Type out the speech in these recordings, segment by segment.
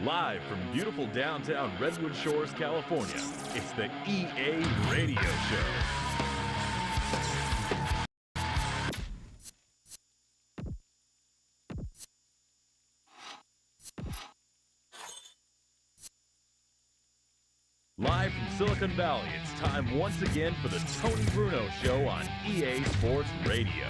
Live from beautiful downtown Redwood Shores, California, it's the EA Radio Show. Live from Silicon Valley, it's time once again for the Tony Bruno Show on EA Sports Radio.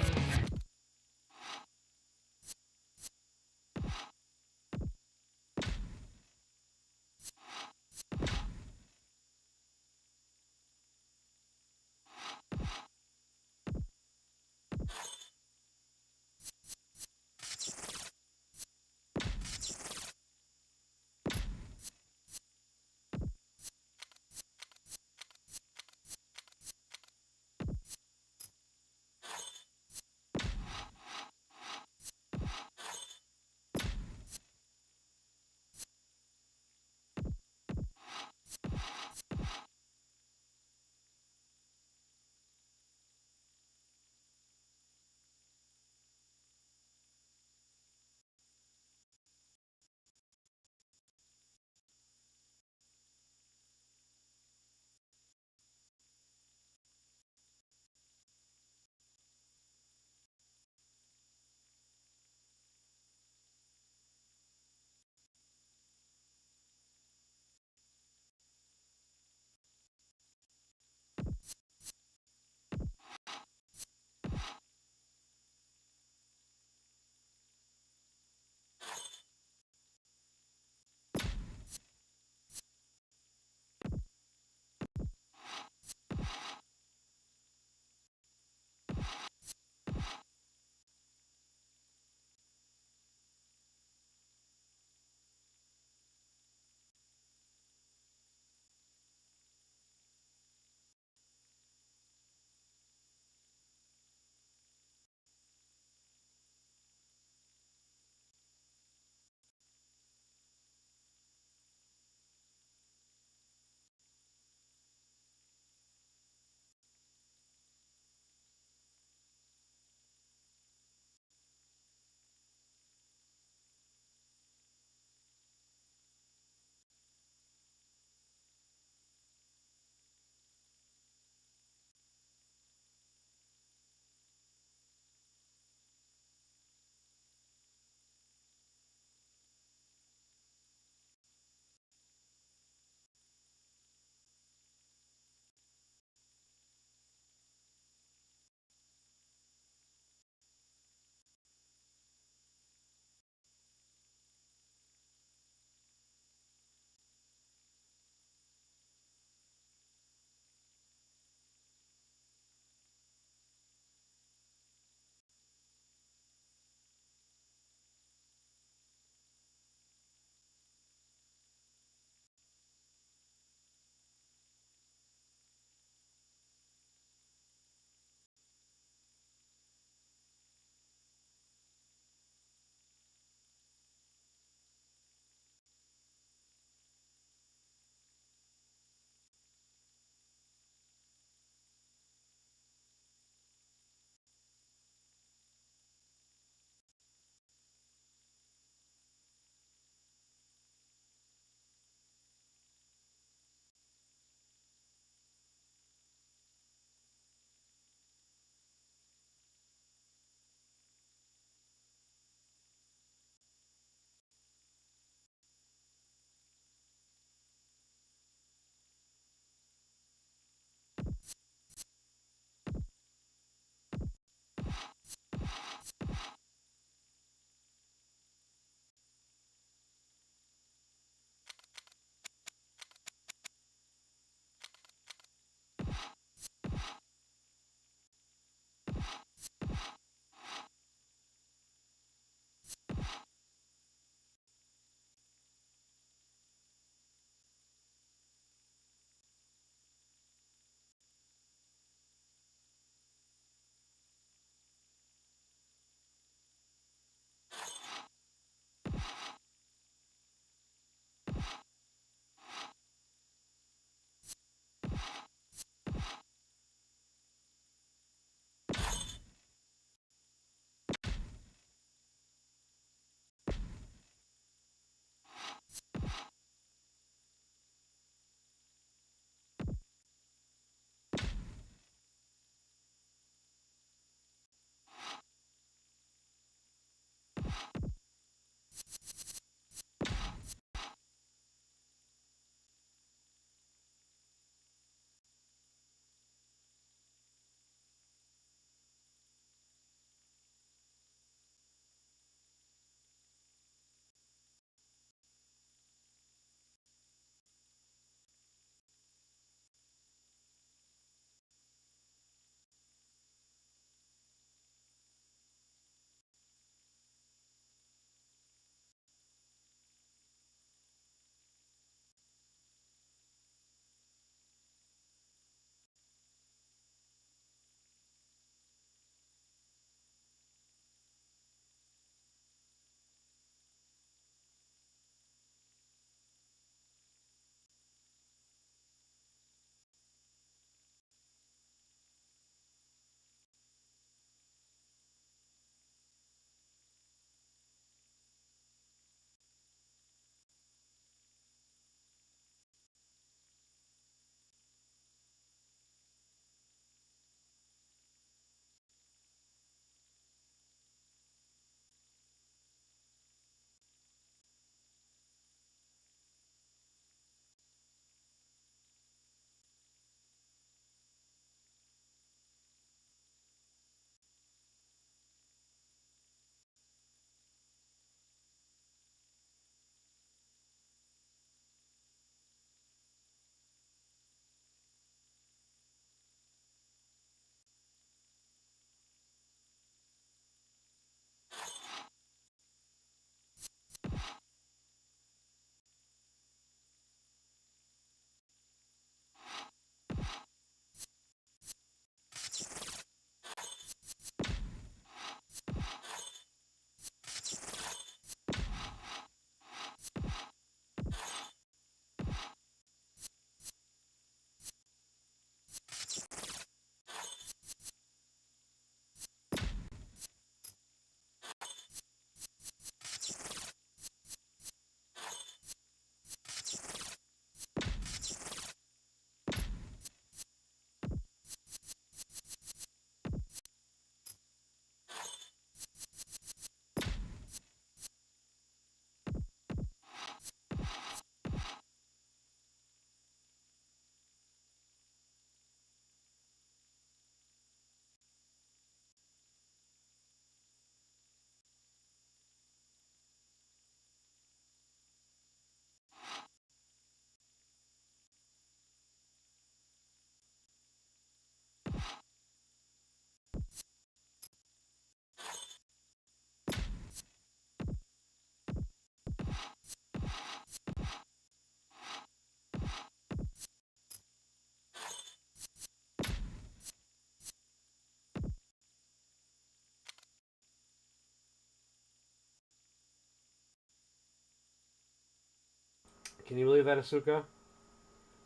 Can you believe that, Asuka?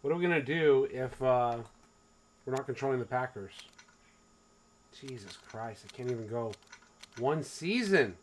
What are we going to do if we're not controlling the Packers? Jesus Christ, I can't even go one season.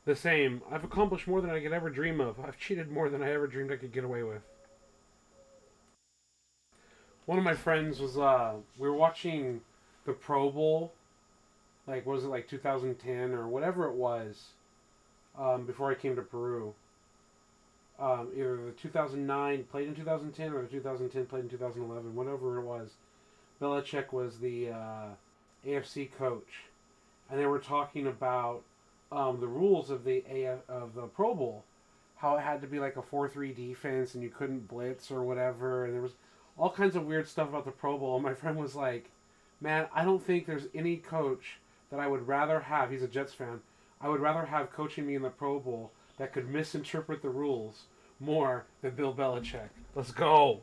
The same. I've accomplished more than I could ever dream of. I've cheated more than I ever dreamed I could get away with. One of my friends was, we were watching the Pro Bowl, like, was it like 2010 or whatever it was, before I came to Peru. Either the 2009 played in 2010 or the 2010 played in 2011, whatever it was. Belichick was the AFC coach, and they were talking about the rules of of the Pro Bowl, how it had to be like a 4-3 defense and you couldn't blitz or whatever, and there was all kinds of weird stuff about the Pro Bowl. And my friend was like, "Man, I don't think there's any coach that I would rather have." He's a Jets fan. I would rather have coaching me in the Pro Bowl that could misinterpret the rules more than Bill Belichick. Let's go.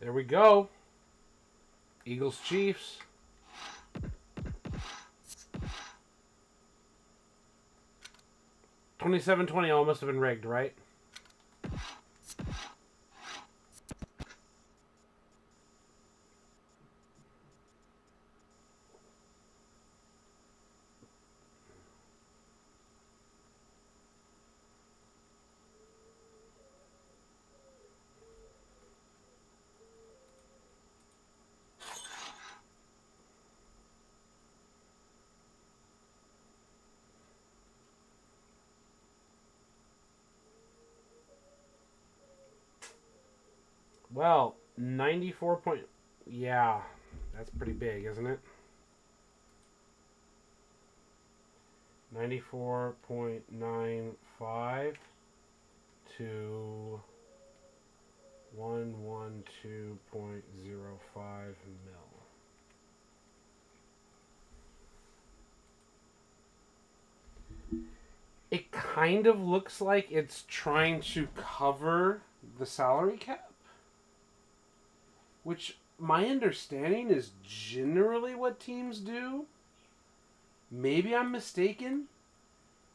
There we go. Eagles, Chiefs. 27-20 almost have been rigged, right? Well, 94 point... Yeah, that's pretty big, isn't it? 94.95 to 112.05 mil. It kind of looks like it's trying to cover the salary cap, which my understanding is generally what teams do. Maybe I'm mistaken,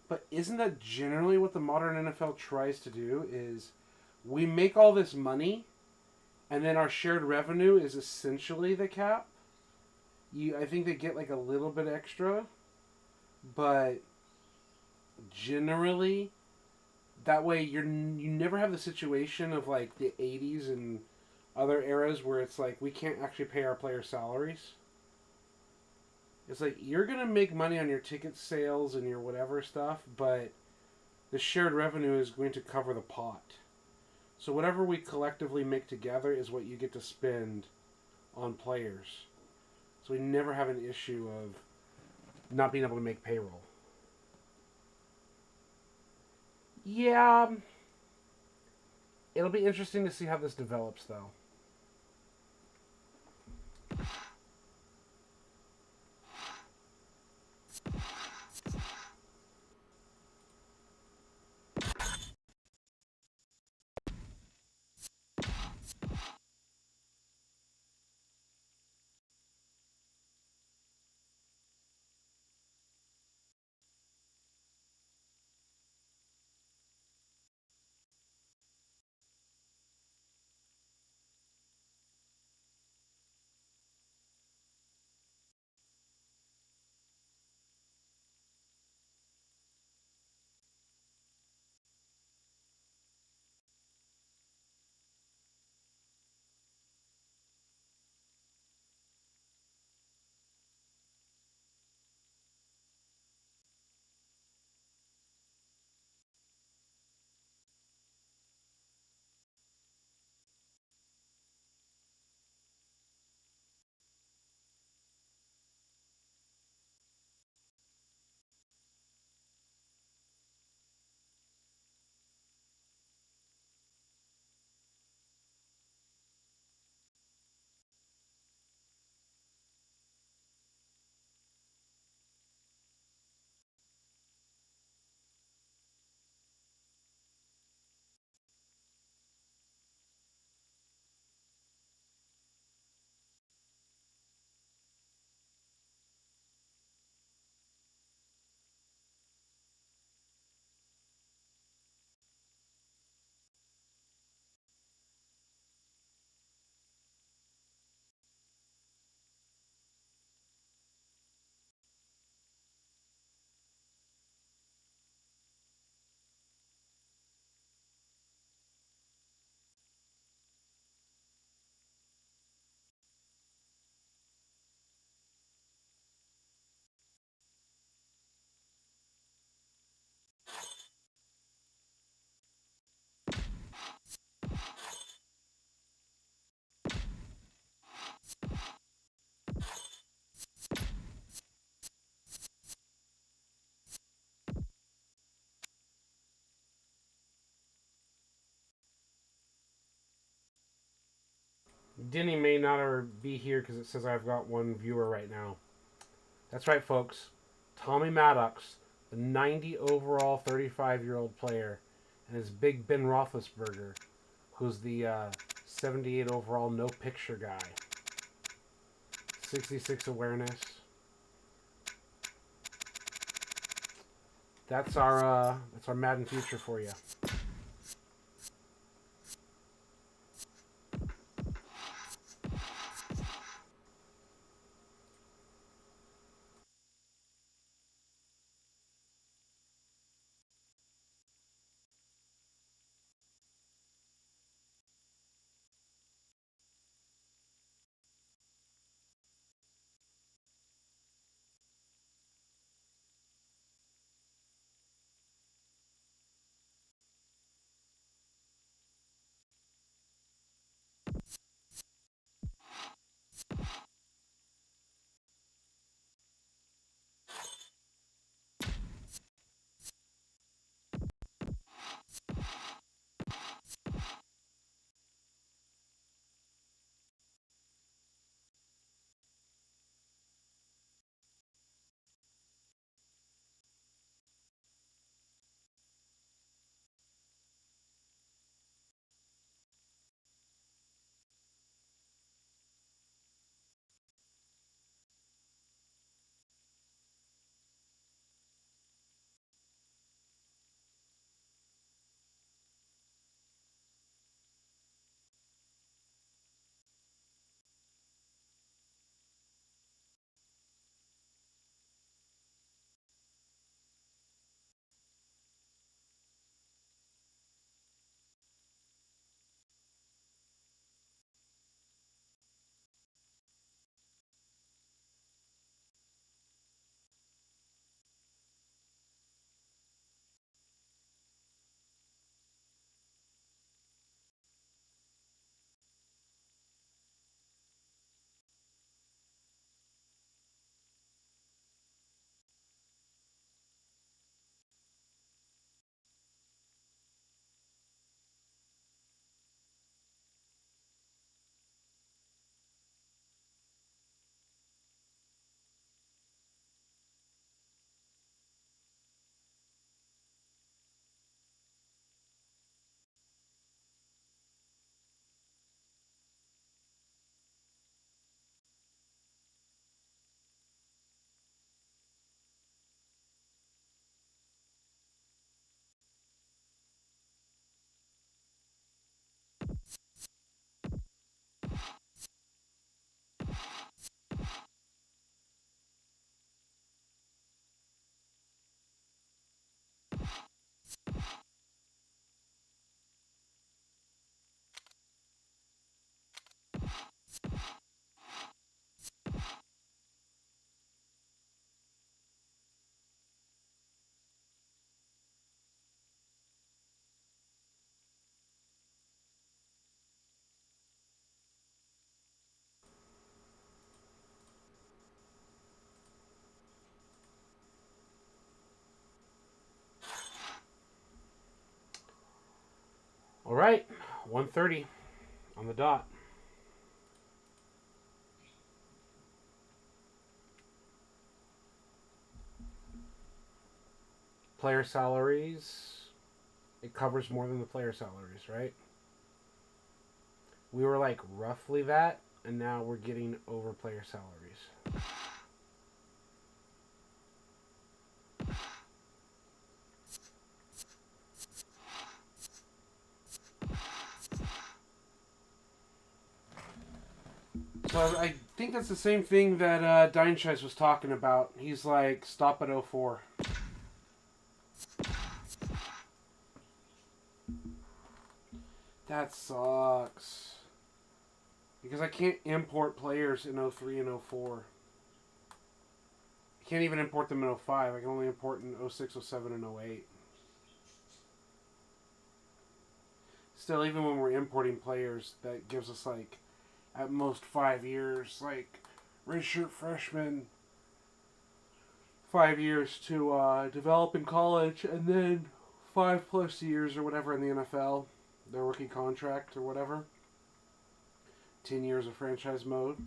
but isn't that generally what the modern NFL tries to do? Is we make all this money, and then our shared revenue is essentially the cap. I think they get like a little bit extra, but generally, that way you never have the situation of like the 80s and other eras where it's like we can't actually pay our players' salaries. It's like you're going to make money on your ticket sales and your whatever stuff, but the shared revenue is going to cover the pot. So whatever we collectively make together is what you get to spend on players. So we never have an issue of not being able to make payroll. Yeah, it'll be interesting to see how this develops, though. Denny may not be here because it says I've got one viewer right now. That's right, folks. Tommy Maddox, the 90 overall 35-year-old player, and his big Ben Roethlisberger, who's the 78 overall, no picture guy. 66 awareness. That's our Madden future for you. All right, 1:30 on the dot. Player salaries. It covers more than the player salaries, right? We were like roughly that, and now we're getting over player salaries. So I think that's the same thing that Deinscheis was talking about. He's like, stop at 04. That sucks. Because I can't import players in 03 and 04. I can't even import them in 05. I can only import in 06, 07, and 08. Still, even when we're importing players, that gives us like at most 5 years, like redshirt freshman, 5 years to develop in college, and then 5+ years or whatever in the NFL, their rookie contract or whatever. 10 years of franchise mode.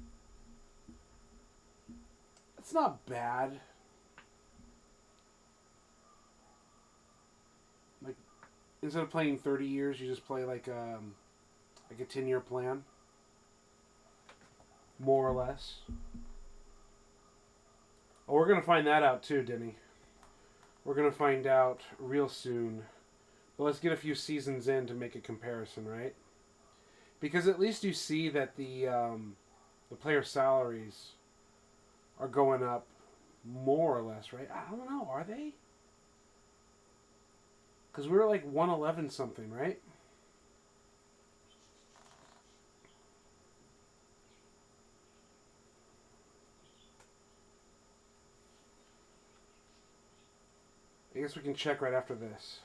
It's not bad. Like, instead of playing 30 years, you just play like Like a 10-year plan. More or less. Oh, we're going to find that out too, Denny. We're going to find out real soon. But let's get a few seasons in to make a comparison, right? Because at least you see that the player salaries are going up more or less, right? I don't know. Are they? Because we were like 111 something, right? I guess we can check right after this.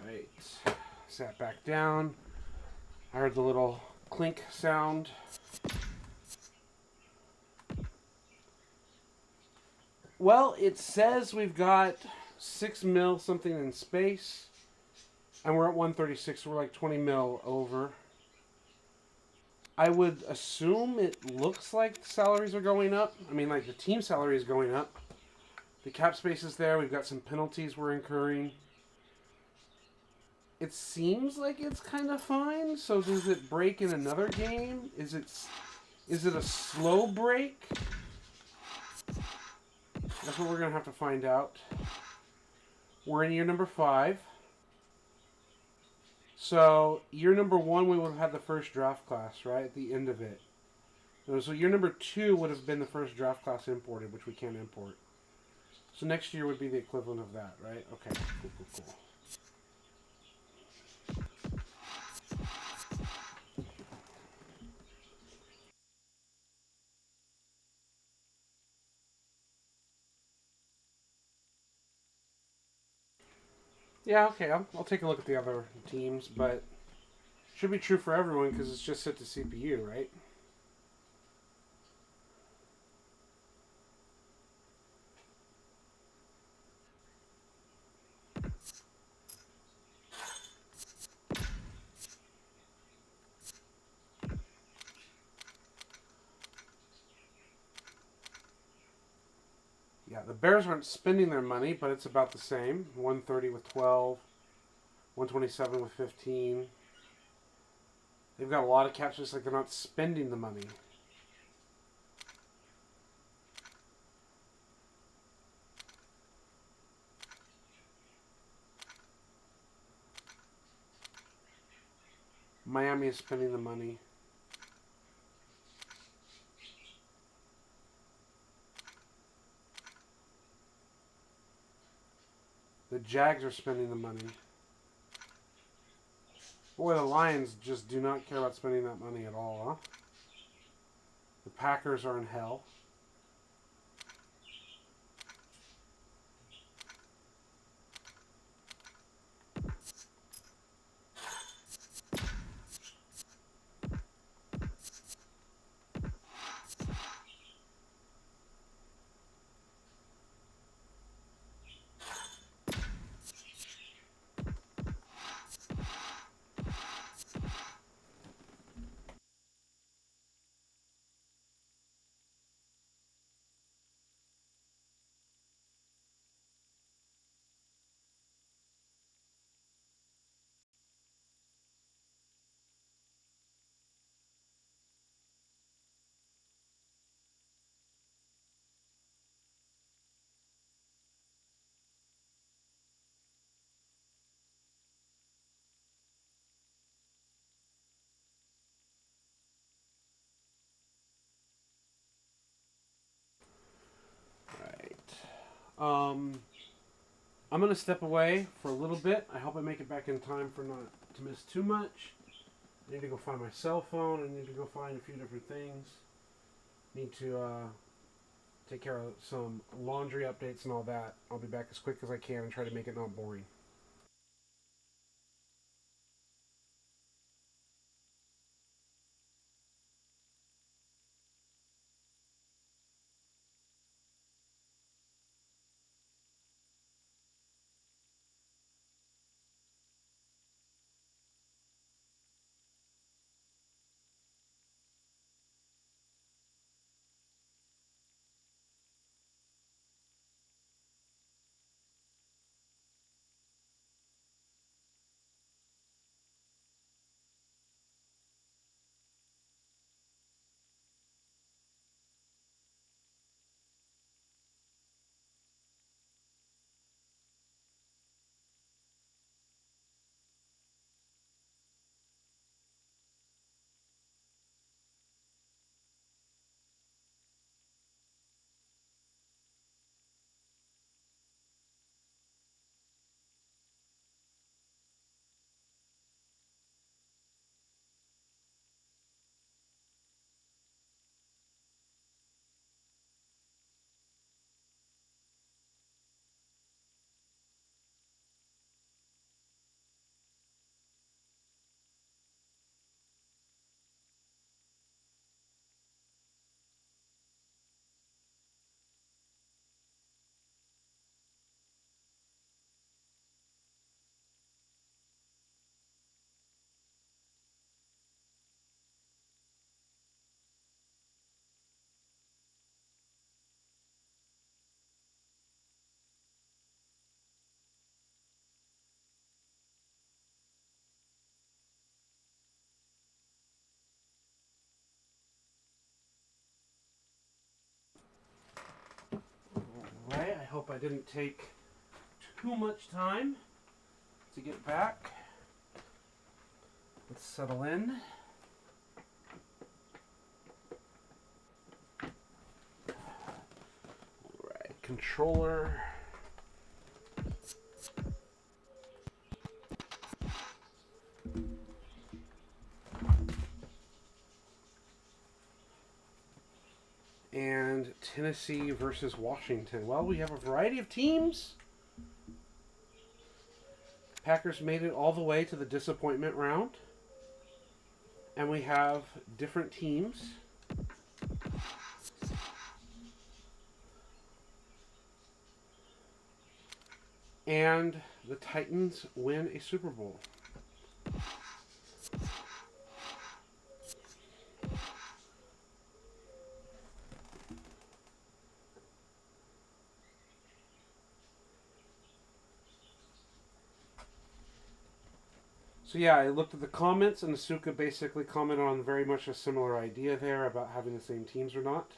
Alright. Sat back down. I heard the little clink sound. Well, it says we've got 6 mil something in space. And we're at 136, so we're like 20 mil over. I would assume it looks like salaries are going up. I mean, like the team salary is going up. The cap space is there. We've got some penalties we're incurring. It seems like it's kind of fine. So does it break in another game? Is it a slow break? That's what we're going to have to find out. We're in year number 5. So, year number 1, we would have had the first draft class, right, at the end of it. So, year number 2 would have been the first draft class imported, which we can't import. So, next year would be the equivalent of that, right? Okay, cool. Yeah, okay, I'll take a look at the other teams, but should be true for everyone because it's just set to CPU, right? Yeah, the Bears aren't spending their money, but it's about the same. 130 with 12, 127 with 15. They've got a lot of caps, just like they're not spending the money. Miami is spending the money. The Jags are spending the money. Boy, the Lions just do not care about spending that money at all, huh? The Packers are in hell. Um, I'm gonna step away for a little bit. I hope I make it back in time for not to miss too much. I need to go find my cell phone. I need to go find a few different things. Need to take care of some laundry updates and all that. I'll be back as quick as I can and try to make it not boring. Alright, I hope I didn't take too much time to get back. Let's settle in. Alright, controller. And Tennessee versus Washington. Well, we have a variety of teams. Packers made it all the way to the disappointment round. And we have different teams. And the Titans win a Super Bowl. So yeah, I looked at the comments, and Asuka basically commented on very much a similar idea there about having the same teams or not.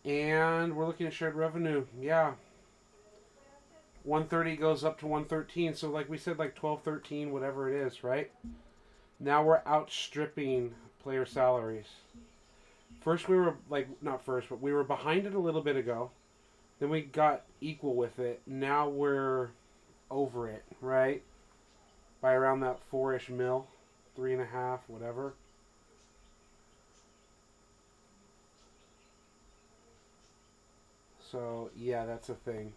And we're looking at shared revenue. Yeah. 130 goes up to 113. So like we said, like 12, 13, whatever it is, right? Now we're outstripping player salaries. First we were like, not first, but we were behind it a little bit ago. Then we got equal with it. Now we're over it, right? By around that 4-ish mil, 3.5, whatever. So yeah, that's a thing.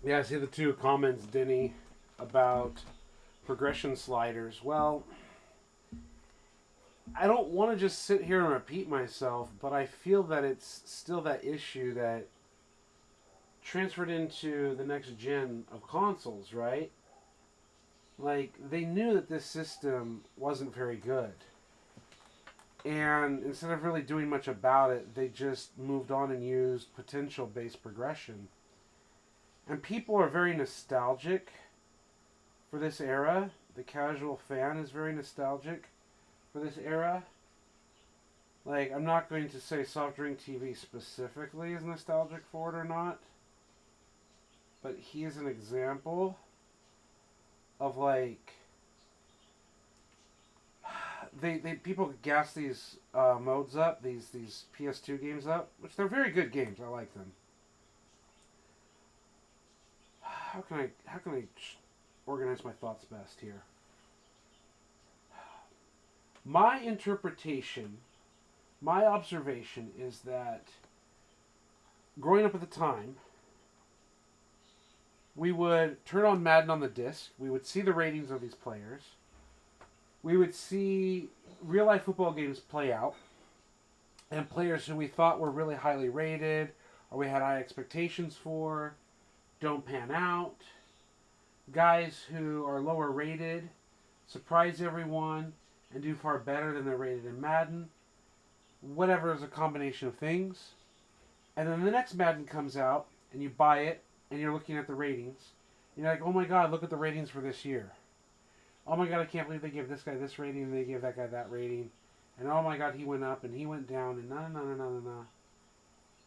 Yeah, I see the two comments, Denny, about progression sliders. Well, I don't want to just sit here and repeat myself, but I feel that it's still that issue that transferred into the next gen of consoles, right? Like, they knew that this system wasn't very good. And instead of really doing much about it, they just moved on and used potential-based progression. And people are very nostalgic for this era. The casual fan is very nostalgic for this era. Like, I'm not going to say Soft Drink TV specifically is nostalgic for it or not, but he is an example of, like, they people gas these modes up, these PS2 games up, which they're very good games. I like them. How can I organize my thoughts best here? My interpretation, my observation is that growing up at the time, we would turn on Madden on the disc. We would see the ratings of these players. We would see real life football games play out, and players who we thought were really highly rated or we had high expectations for don't pan out. Guys who are lower rated surprise everyone and do far better than they're rated in Madden. Whatever is a combination of things. And then the next Madden comes out and you buy it and you're looking at the ratings. And you're like, oh my god, look at the ratings for this year. Oh my god, I can't believe they gave this guy this rating and they gave that guy that rating. And oh my god, he went up and he went down and no.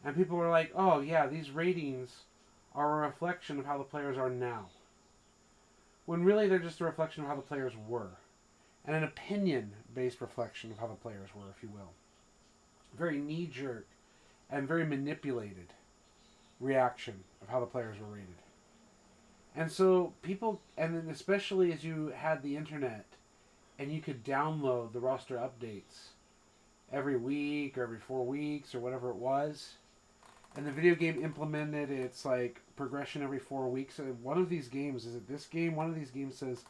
And people are like, oh yeah, these ratings are a reflection of how the players are now. When really they're just a reflection of how the players were. And an opinion-based reflection of how the players were, if you will. Very knee-jerk and very manipulated reaction of how the players were rated. And so people, and then especially as you had the internet and you could download the roster updates every week or every 4 weeks or whatever it was, and the video game implemented its like progression every 4 weeks. And one of these games, is it this game? One of these games says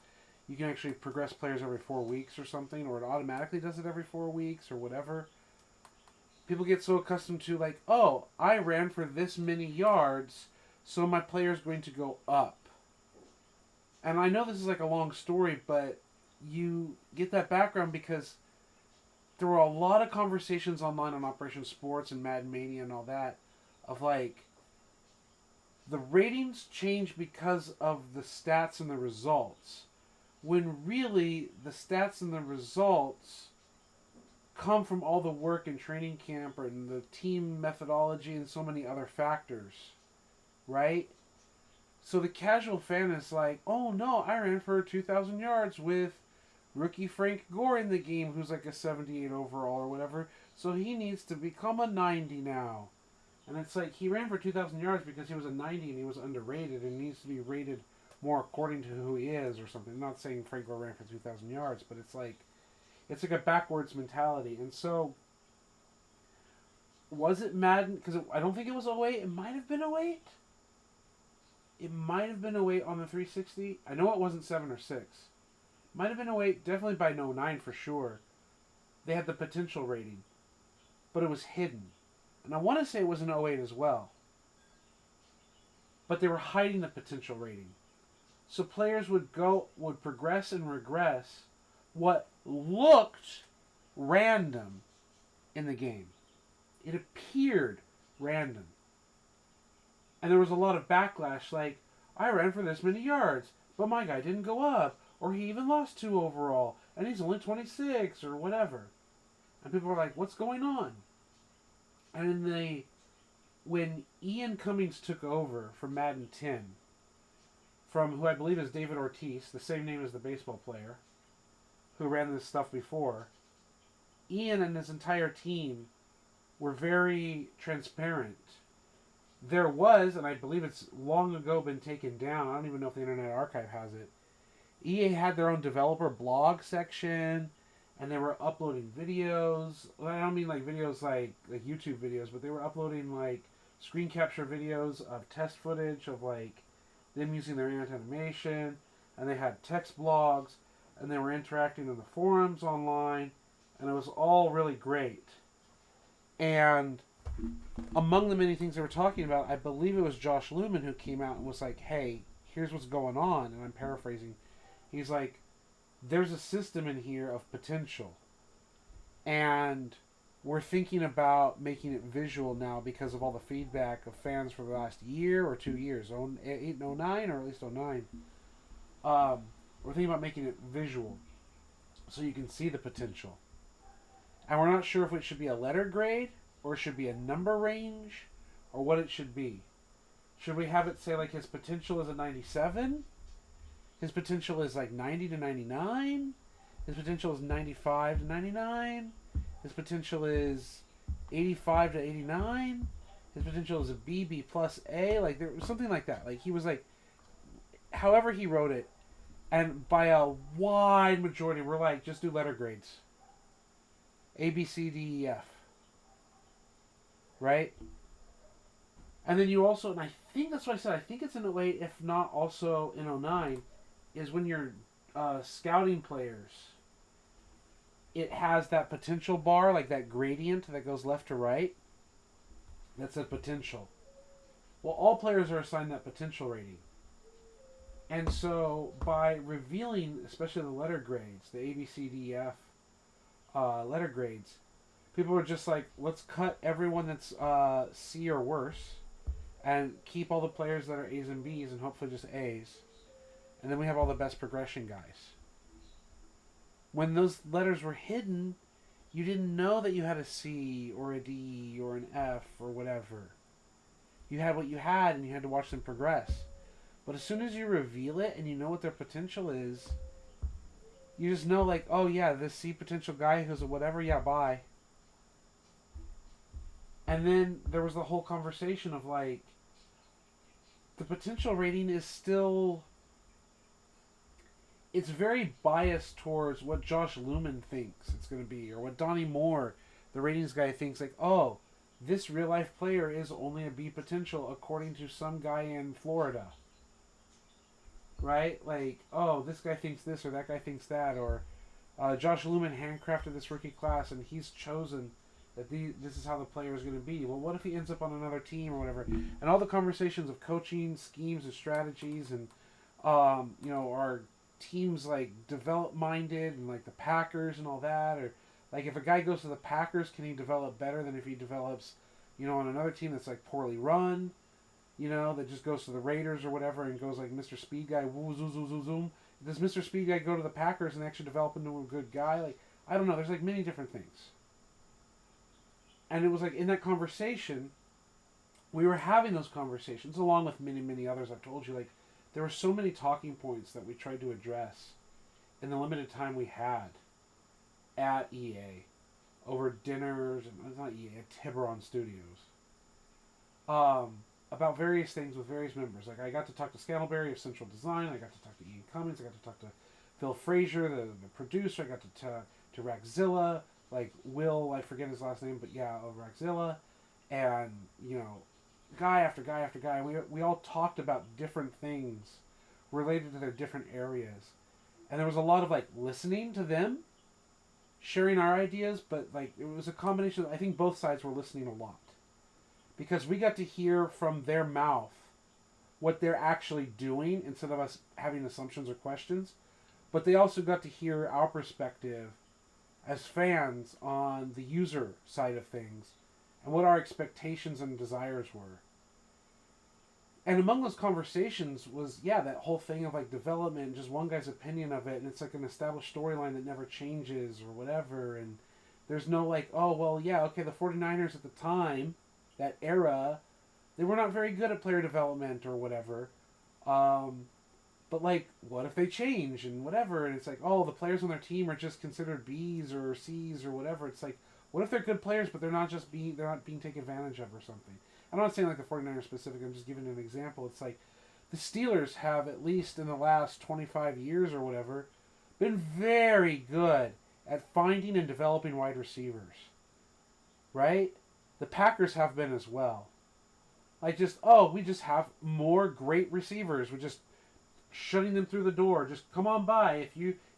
you can actually progress players every 4 weeks or something, or it automatically does it every 4 weeks or whatever. People get so accustomed to like, oh, I ran for this many yards, so my player's going to go up. And I know this is like a long story, but you get that background because there were a lot of conversations online on Operation Sports and Madden Mania and all that of like, the ratings change because of the stats and the results, when really the stats and the results come from all the work in training camp and the team methodology and so many other factors, right? So the casual fan is like, oh no, I ran for 2,000 yards with rookie Frank Gore in the game, who's like a 78 overall or whatever, so he needs to become a 90 now. And it's like, he ran for 2,000 yards because he was a 90 and he was underrated and needs to be rated more according to who he is or something. I'm not saying Franco ran for 2,000 yards, but it's like a backwards mentality. And so, was it Madden? Because I don't think it was '08. It might have been '08. It might have been '08 on the 360. I know it wasn't 7 or 6. Might have been '08, definitely by '09 for sure. They had the potential rating, but it was hidden. And I want to say it was in '08 as well. But they were hiding the potential rating. So players would progress and regress what looked random in the game. It appeared random. And there was a lot of backlash like, I ran for this many yards, but my guy didn't go up, or he even lost 2 overall, and he's only 26, or whatever. And people were like, what's going on? And when Ian Cummings took over from Madden 10, from who I believe is David Ortiz, the same name as the baseball player, who ran this stuff before, Ian and his entire team were very transparent. There was, and I believe it's long ago been taken down, I don't even know if the Internet Archive has it, EA had their own developer blog section, and they were uploading videos. I don't mean like videos like YouTube videos, but they were uploading like screen capture videos of test footage of like them using their animation, and they had text blogs, and they were interacting in the forums online, and it was all really great. And among the many things they were talking about, I believe it was Josh Lumen who came out and was like, hey, here's what's going on, and I'm paraphrasing. He's like, there's a system in here of potential, and we're thinking about making it visual now because of all the feedback of fans for the last year or 2 years, 08 and 09, or at least 09. We're thinking about making it visual so you can see the potential. And we're not sure if it should be a letter grade or it should be a number range or what it should be. Should we have it say like his potential is a 97? His potential is like 90 to 99? His potential is 95 to 99? His potential is 85 to 89? His potential is a B, B plus A? Like there was something like that. Like he was like, however he wrote it, and by a wide majority, we're like, just do letter grades. A, B, C, D, E, F. Right? And then you also, and I think that's what I said, I think it's in '08, if not also in '09, is when you're scouting players, it has that potential bar, like that gradient that goes left to right. That's a potential. Well, all players are assigned that potential rating. And so by revealing, especially the letter grades, the A, B, C, D, E, F letter grades, people were just like, let's cut everyone that's C or worse and keep all the players that are A's and B's and hopefully just A's. And then we have all the best progression guys. When those letters were hidden, you didn't know that you had a C or a D or an F or whatever. You had what you had and you had to watch them progress. But as soon as you reveal it and you know what their potential is, you just know like, oh yeah, this C potential guy who's a whatever, yeah, bye. And then there was the whole conversation of like, the potential rating is still, it's very biased towards what Josh Lumen thinks it's going to be, or what Donnie Moore, the ratings guy, thinks like, oh, this real life player is only a B potential according to some guy in Florida. Right? Like, oh, this guy thinks this or that guy thinks that, or Josh Lumen handcrafted this rookie class and he's chosen that this is how the player is going to be. Well, what if he ends up on another team or whatever? And all the conversations of coaching, schemes, and strategies, and are teams like develop-minded and like the Packers and all that, or like if a guy goes to the Packers, can he develop better than if he develops, on another team that's like poorly run? That just goes to the Raiders or whatever and goes like Mr. Speed Guy, woo, zoom, zoom, zoom, zoom. Does Mr. Speed Guy go to the Packers and actually develop into a good guy? Like, I don't know. There's like many different things. And it was like in that conversation, we were having those conversations along with many, many others. I've told you, like, there were so many talking points that we tried to address in the limited time we had at EA over dinners, and not EA, at Tiburon Studios. about various things with various members. Like I got to talk to Scantleberry of Central Design. I got to talk to Ian Cummings. I got to talk to Phil Frazier, the producer. I got to talk to Raxzilla. Like Will, I forget his last name, but yeah, of Raxzilla. And, you know, guy after guy after guy. And we all talked about different things related to their different areas. And there was a lot of, like, listening to them, sharing our ideas, but, like, it was a combination. I think both sides were listening a lot. Because we got to hear from their mouth what they're actually doing instead of us having assumptions or questions. But they also got to hear our perspective as fans on the user side of things and what our expectations and desires were. And among those conversations was, that whole thing of like development, just one guy's opinion of it, and it's like an established storyline that never changes or whatever, and there's no like, oh, well, yeah, okay, the 49ers at the time, that era, they were not very good at player development or whatever. But like, what if they change and whatever, and it's like, oh, the players on their team are just considered Bs or Cs or whatever. It's like, what if they're good players, but they're not being taken advantage of or something? I'm not saying like the 49ers specific, I'm just giving an example. It's like the Steelers have, at least in the last 25 years or whatever, been very good at finding and developing wide receivers. Right? The Packers have been as well. Like we just have more great receivers. We're just shutting them through the door. Just come on by.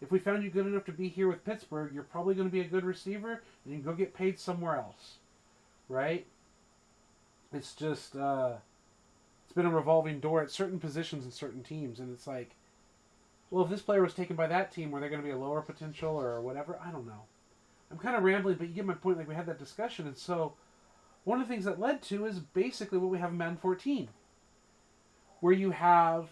If we found you good enough to be here with Pittsburgh, you're probably going to be a good receiver, and you can go get paid somewhere else. Right? It's just, it's been a revolving door at certain positions in certain teams, and it's like, well, if this player was taken by that team, were they going to be a lower potential or whatever? I don't know. I'm kind of rambling, but you get my point. Like, we had that discussion, and so one of the things that led to is basically what we have in Madden 14, where you have,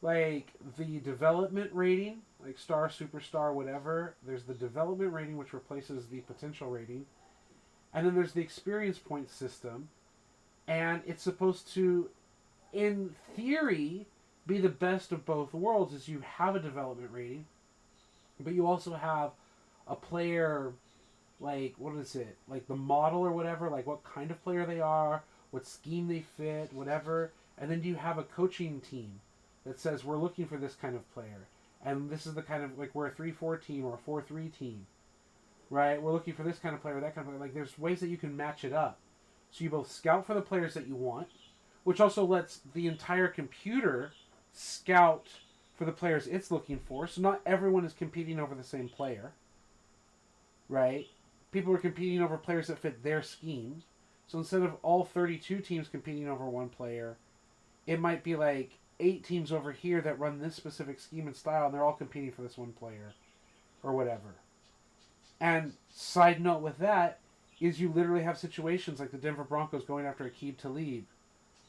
like, the development rating, like star, superstar, whatever. There's the development rating, which replaces the potential rating, and then there's the experience point system. And it's supposed to, in theory, be the best of both worlds, is you have a development rating, but you also have a player, like, what is it? Like the model or whatever, like what kind of player they are, what scheme they fit, whatever. And then you have a coaching team that says, we're looking for this kind of player. And this is the kind of, like, we're a 3-4 team or a 4-3 team. Right? We're looking for this kind of player, that kind of player. Like, there's ways that you can match it up. So you both scout for the players that you want, which also lets the entire computer scout for the players it's looking for. So not everyone is competing over the same player, right? People are competing over players that fit their schemes. So instead of all 32 teams competing over one player, it might be like 8 teams over here that run this specific scheme and style, and they're all competing for this one player or whatever. And side note with that, is you literally have situations like the Denver Broncos going after Aqib Talib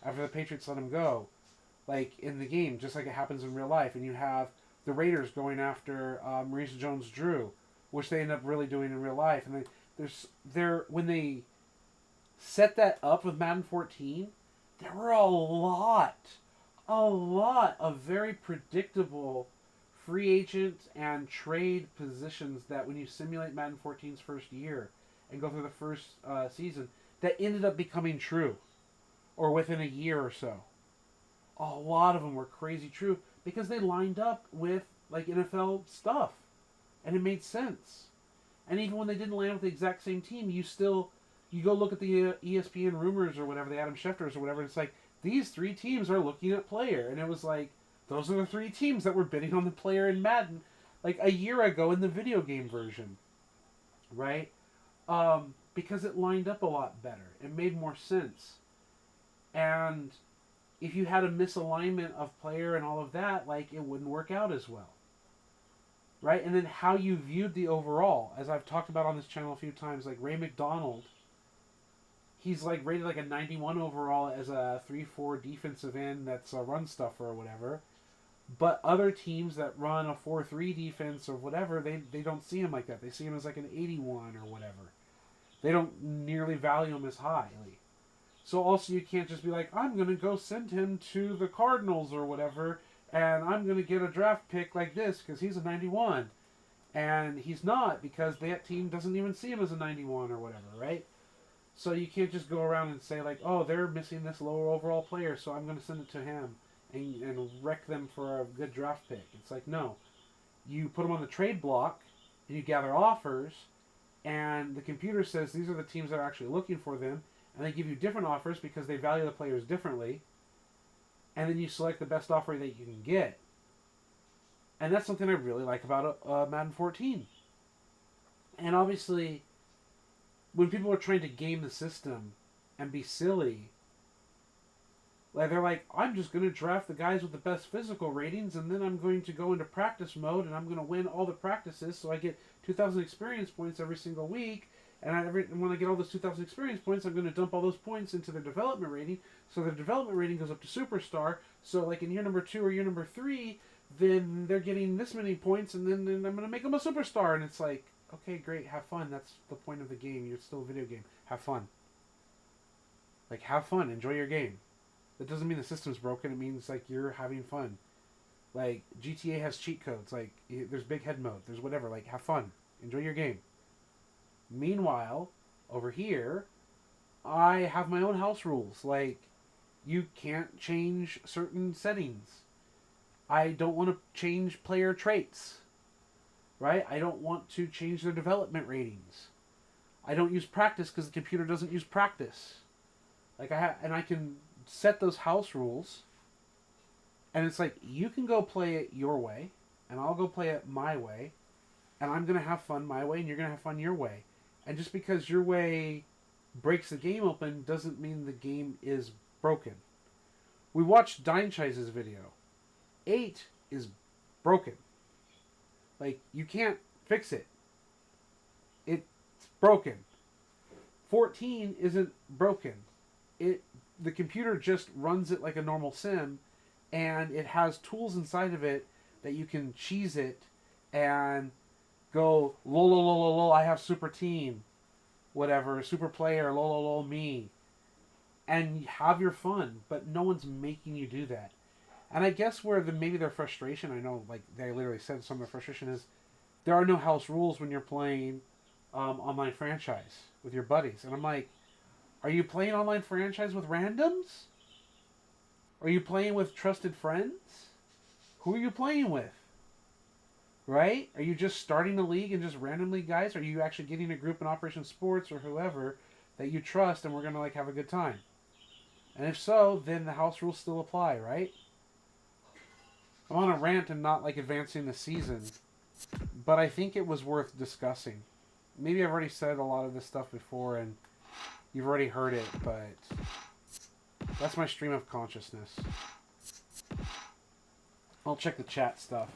after the Patriots let him go, like in the game, just like it happens in real life. And you have the Raiders going after Maurice Jones-Drew, which they end up really doing in real life. And when they set that up with Madden 14, there were a lot of very predictable free agent and trade positions that when you simulate Madden 14's first year and go through the first season, that ended up becoming true, or within a year or so. A lot of them were crazy true because they lined up with like NFL stuff, and it made sense. And even when they didn't land with the exact same team, you go look at the ESPN rumors or whatever, the Adam Schefters or whatever. It's like these 3 teams are looking at player, and it was like those are the 3 teams that were bidding on the player in Madden like a year ago in the video game version, right? Because it lined up a lot better. It made more sense. And if you had a misalignment of player and all of that, like, it wouldn't work out as well. Right? And then how you viewed the overall, as I've talked about on this channel a few times, like Ray McDonald, he's like rated like a 91 overall as a 3-4 defensive end that's a run stuffer or whatever. But other teams that run a 4-3 defense or whatever, they don't see him like that. They see him as like an 81 or whatever. They don't nearly value him as highly. So also you can't just be like, I'm going to go send him to the Cardinals or whatever, and I'm going to get a draft pick like this because he's a 91. And he's not, because that team doesn't even see him as a 91 or whatever, right? So you can't just go around and say like, oh, they're missing this lower overall player, so I'm going to send it to him and wreck them for a good draft pick. It's like, no. You put them on the trade block, and you gather offers, and the computer says these are the teams that are actually looking for them, and they give you different offers because they value the players differently, and then you select the best offer that you can get. And that's something I really like about Madden 14. And obviously, when people are trying to game the system and be silly, like they're like, I'm just going to draft the guys with the best physical ratings, and then I'm going to go into practice mode, and I'm going to win all the practices, so I get 2,000 experience points every single week. And when I get all those 2,000 experience points, I'm going to dump all those points into their development rating, so their development rating goes up to superstar. So like in year number 2 or year number 3, then they're getting this many points, and then I'm going to make them a superstar. And it's like, okay, great, have fun. That's the point of the game. You're still a video game. Have fun. Like, have fun. Enjoy your game. That doesn't mean the system's broken. It means, like, you're having fun. Like, GTA has cheat codes. Like, there's big head mode. There's whatever. Like, have fun. Enjoy your game. Meanwhile, over here, I have my own house rules. Like, you can't change certain settings. I don't want to change player traits. Right? I don't want to change their development ratings. I don't use practice because the computer doesn't use practice. Like, I can set those house rules, and it's like, you can go play it your way, and I'll go play it my way, and I'm going to have fun my way, and you're going to have fun your way. And just because your way breaks the game open doesn't mean the game is broken. We watched Dinechise's video. 8 is broken. Like, you can't fix it. It's broken. 14 isn't broken. The computer just runs it like a normal sim, and it has tools inside of it that you can cheese it and go, lol, lol, lol, lol, lol, I have super team, whatever, super player, lol, lol, lol, me. And have your fun, but no one's making you do that. And I guess where maybe their frustration, I know, like, they literally said some of their frustration is, there are no house rules when you're playing online franchise with your buddies. And I'm like, are you playing online franchise with randoms? Are you playing with trusted friends? Who are you playing with? Right? Are you just starting a league and just randomly guys? Are you actually getting a group in Operation Sports or whoever that you trust and we're going to like have a good time? And if so, then the house rules still apply, right? I'm on a rant and not like advancing the season, but I think it was worth discussing. Maybe I've already said a lot of this stuff before and you've already heard it, but that's my stream of consciousness. I'll check the chat stuff.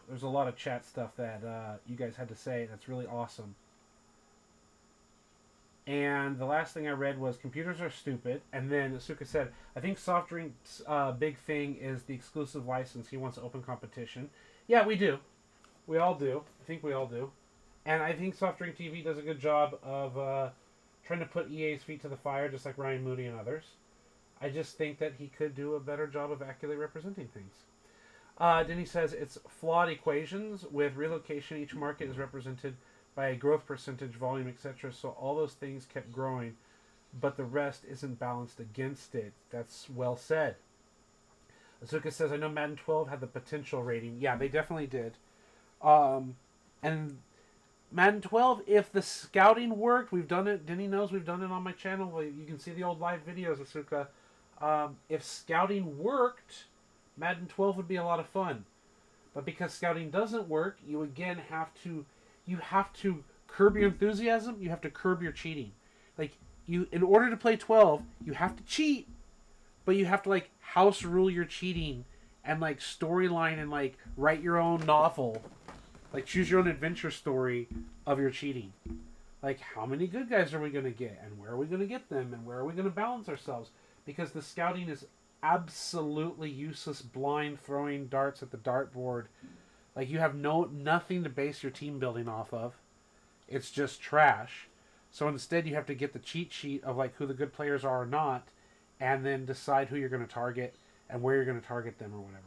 There's a lot of chat stuff that you guys had to say. That's really awesome. And the last thing I read was computers are stupid. And then Asuka said, I think soft drink's big thing is the exclusive license. He wants open competition. Yeah, we do. We all do. I think we all do. And I think Soft Drink TV does a good job of trying to put EA's feet to the fire, just like Ryan Moody and others. I just think that he could do a better job of accurately representing things. Denny says it's flawed equations. With relocation, each market is represented by a growth percentage, volume, etc. So all those things kept growing, but the rest isn't balanced against it. That's well said. Azuka says, I know Madden 12 had the potential rating. Yeah, they definitely did. And Madden 12, if the scouting worked, we've done it. Denny knows we've done it on my channel. You can see the old live videos, Asuka. If scouting worked, Madden 12 would be a lot of fun. But because scouting doesn't work, you again have to curb your enthusiasm. You have to curb your cheating. Like, in order to play 12, you have to cheat, but you have to like house rule your cheating and like storyline and like write your own novel. Like, choose your own adventure story of your cheating. Like, how many good guys are we going to get? And where are we going to get them? And where are we going to balance ourselves? Because the scouting is absolutely useless, blind throwing darts at the dartboard. Like, you have nothing to base your team building off of. It's just trash. So instead, you have to get the cheat sheet of like who the good players are or not, and then decide who you're going to target and where you're going to target them or whatever.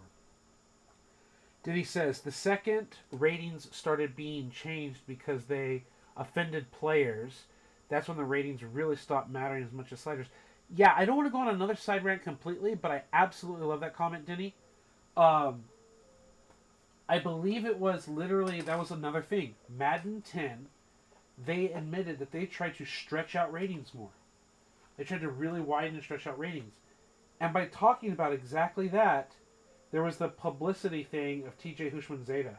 Denny says the second ratings started being changed because they offended players, that's when the ratings really stopped mattering as much as sliders. Yeah, I don't want to go on another side rant completely, but I absolutely love that comment, Denny. I believe it was literally, that was another thing. Madden 10, they admitted that they tried to stretch out ratings more. They tried to really widen and stretch out ratings. And by talking about exactly that, there was the publicity thing of TJ Hushman-Zeta.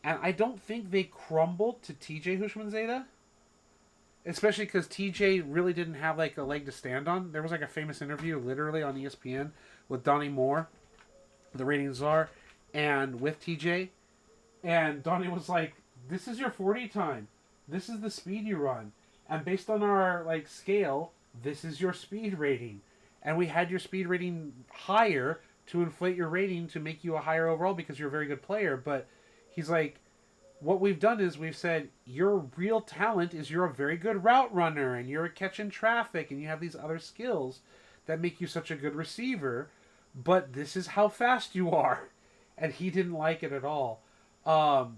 And I don't think they crumbled to TJ Hushman-Zeta. Especially because TJ really didn't have like a leg to stand on. There was like a famous interview literally on ESPN with Donnie Moore, the ratings czar, and with TJ. And Donnie was like, this is your 40 time. This is the speed you run. And based on our like scale, this is your speed rating. And we had your speed rating higher to inflate your rating to make you a higher overall because you're a very good player. But he's like, what we've done is we've said your real talent is you're a very good route runner and you're a catching traffic and you have these other skills that make you such a good receiver, but this is how fast you are. And he didn't like it at all. And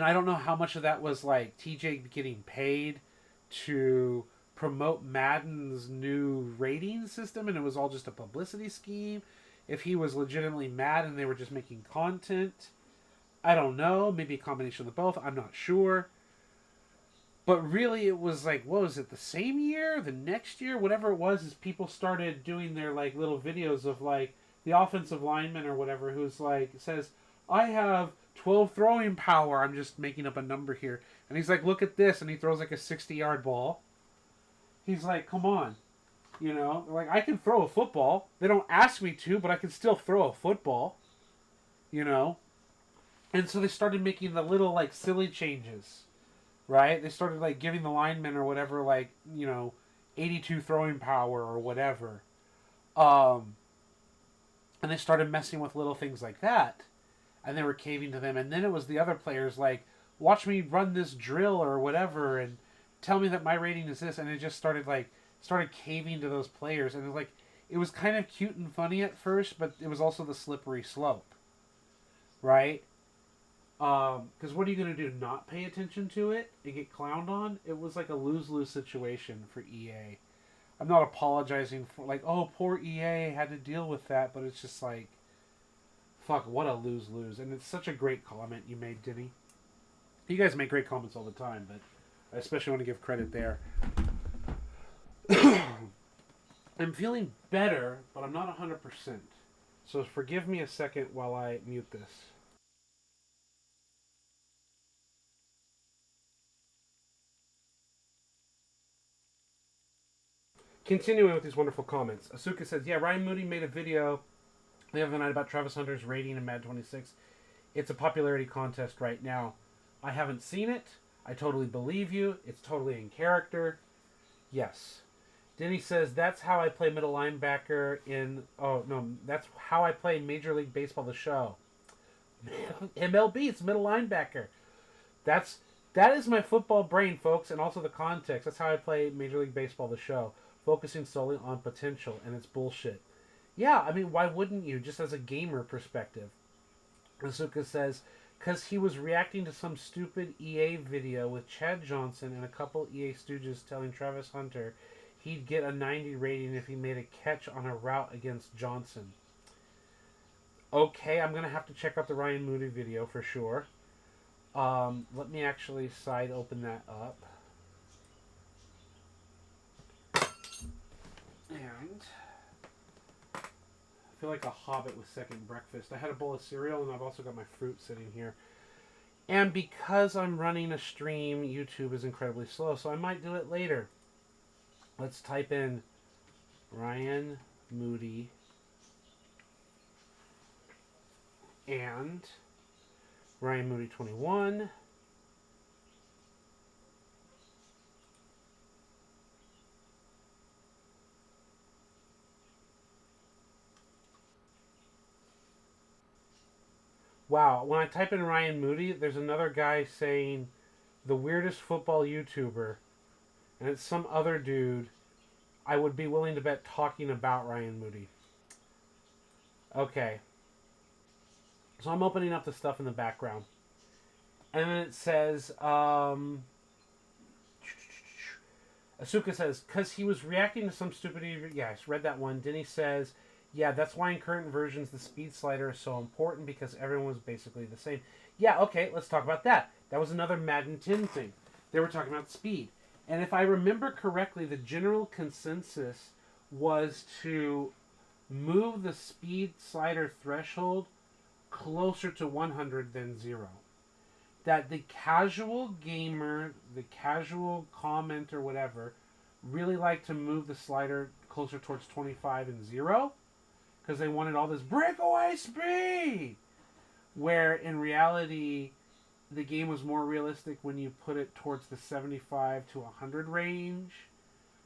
I don't know how much of that was like TJ getting paid to promote Madden's new rating system and it was all just a publicity scheme. If he was legitimately mad and they were just making content, I don't know. Maybe a combination of both. I'm not sure. But really, it was like, what was it, the same year? The next year? Whatever it was, is people started doing their like little videos of like the offensive lineman or whatever who's like, says, I have 12 throwing power. I'm just making up a number here. And he's like, look at this. And he throws like a 60-yard ball. He's like, come on. You know, like, I can throw a football. They don't ask me to, but I can still throw a football. You know? And so they started making the little, like, silly changes, right? They started, like, giving the linemen or whatever, like, 82 throwing power or whatever. And they started messing with little things like that. And they were caving to them. And then it was the other players, like, watch me run this drill or whatever and tell me that my rating is this. And it just started caving to those players. And it was kind of cute and funny at first, but it was also the slippery slope, right? Because what are you going to do? Not pay attention to it and get clowned on? It was like a lose-lose situation for EA. I'm not apologizing for, like, oh, poor EA had to deal with that, but it's just like, fuck, what a lose-lose. And it's such a great comment you made, Denny. You guys make great comments all the time, but I especially want to give credit there. I'm feeling better, but I'm not 100%. So forgive me a second while I mute this. Continuing with these wonderful comments. Asuka says, yeah, Ryan Moody made a video the other night about Travis Hunter's rating in Madden 26. It's a popularity contest right now. I haven't seen it. I totally believe you. It's totally in character. Yes. Denny says, that's how I play middle linebacker in... Oh, no. That's how I play Major League Baseball, the show. MLB, it's middle linebacker. That is my football brain, folks, and also the context. That's how I play Major League Baseball, the show. Focusing solely on potential, and it's bullshit. Yeah, I mean, why wouldn't you, just as a gamer perspective? Asuka says, because he was reacting to some stupid EA video with Chad Johnson and a couple EA stooges telling Travis Hunter he'd get a 90 rating if he made a catch on a route against Johnson. Okay, I'm going to have to check out the Ryan Moody video for sure. Let me actually side open that up. And I feel like a hobbit with second breakfast. I had a bowl of cereal and I've also got my fruit sitting here. And because I'm running a stream, YouTube is incredibly slow, so I might do it later. Let's type in Ryan Moody and Ryan Moody 21. Wow, when I type in Ryan Moody, there's another guy saying the weirdest football YouTuber, and it's some other dude I would be willing to bet talking about Ryan Moody. Okay. So I'm opening up the stuff in the background. And then it says, Asuka says, because he was reacting to some stupidity. Yeah, I read that one. Denny says, yeah, that's why in current versions the speed slider is so important because everyone was basically the same. Yeah, okay, let's talk about that. That was another Madden 10 thing. They were talking about speed. And if I remember correctly, the general consensus was to move the speed slider threshold closer to 100 than 0. That the casual gamer, the casual commenter, whatever, really liked to move the slider closer towards 25 and 0 because they wanted all this breakaway speed. Where in reality, the game was more realistic when you put it towards the 75 to 100 range.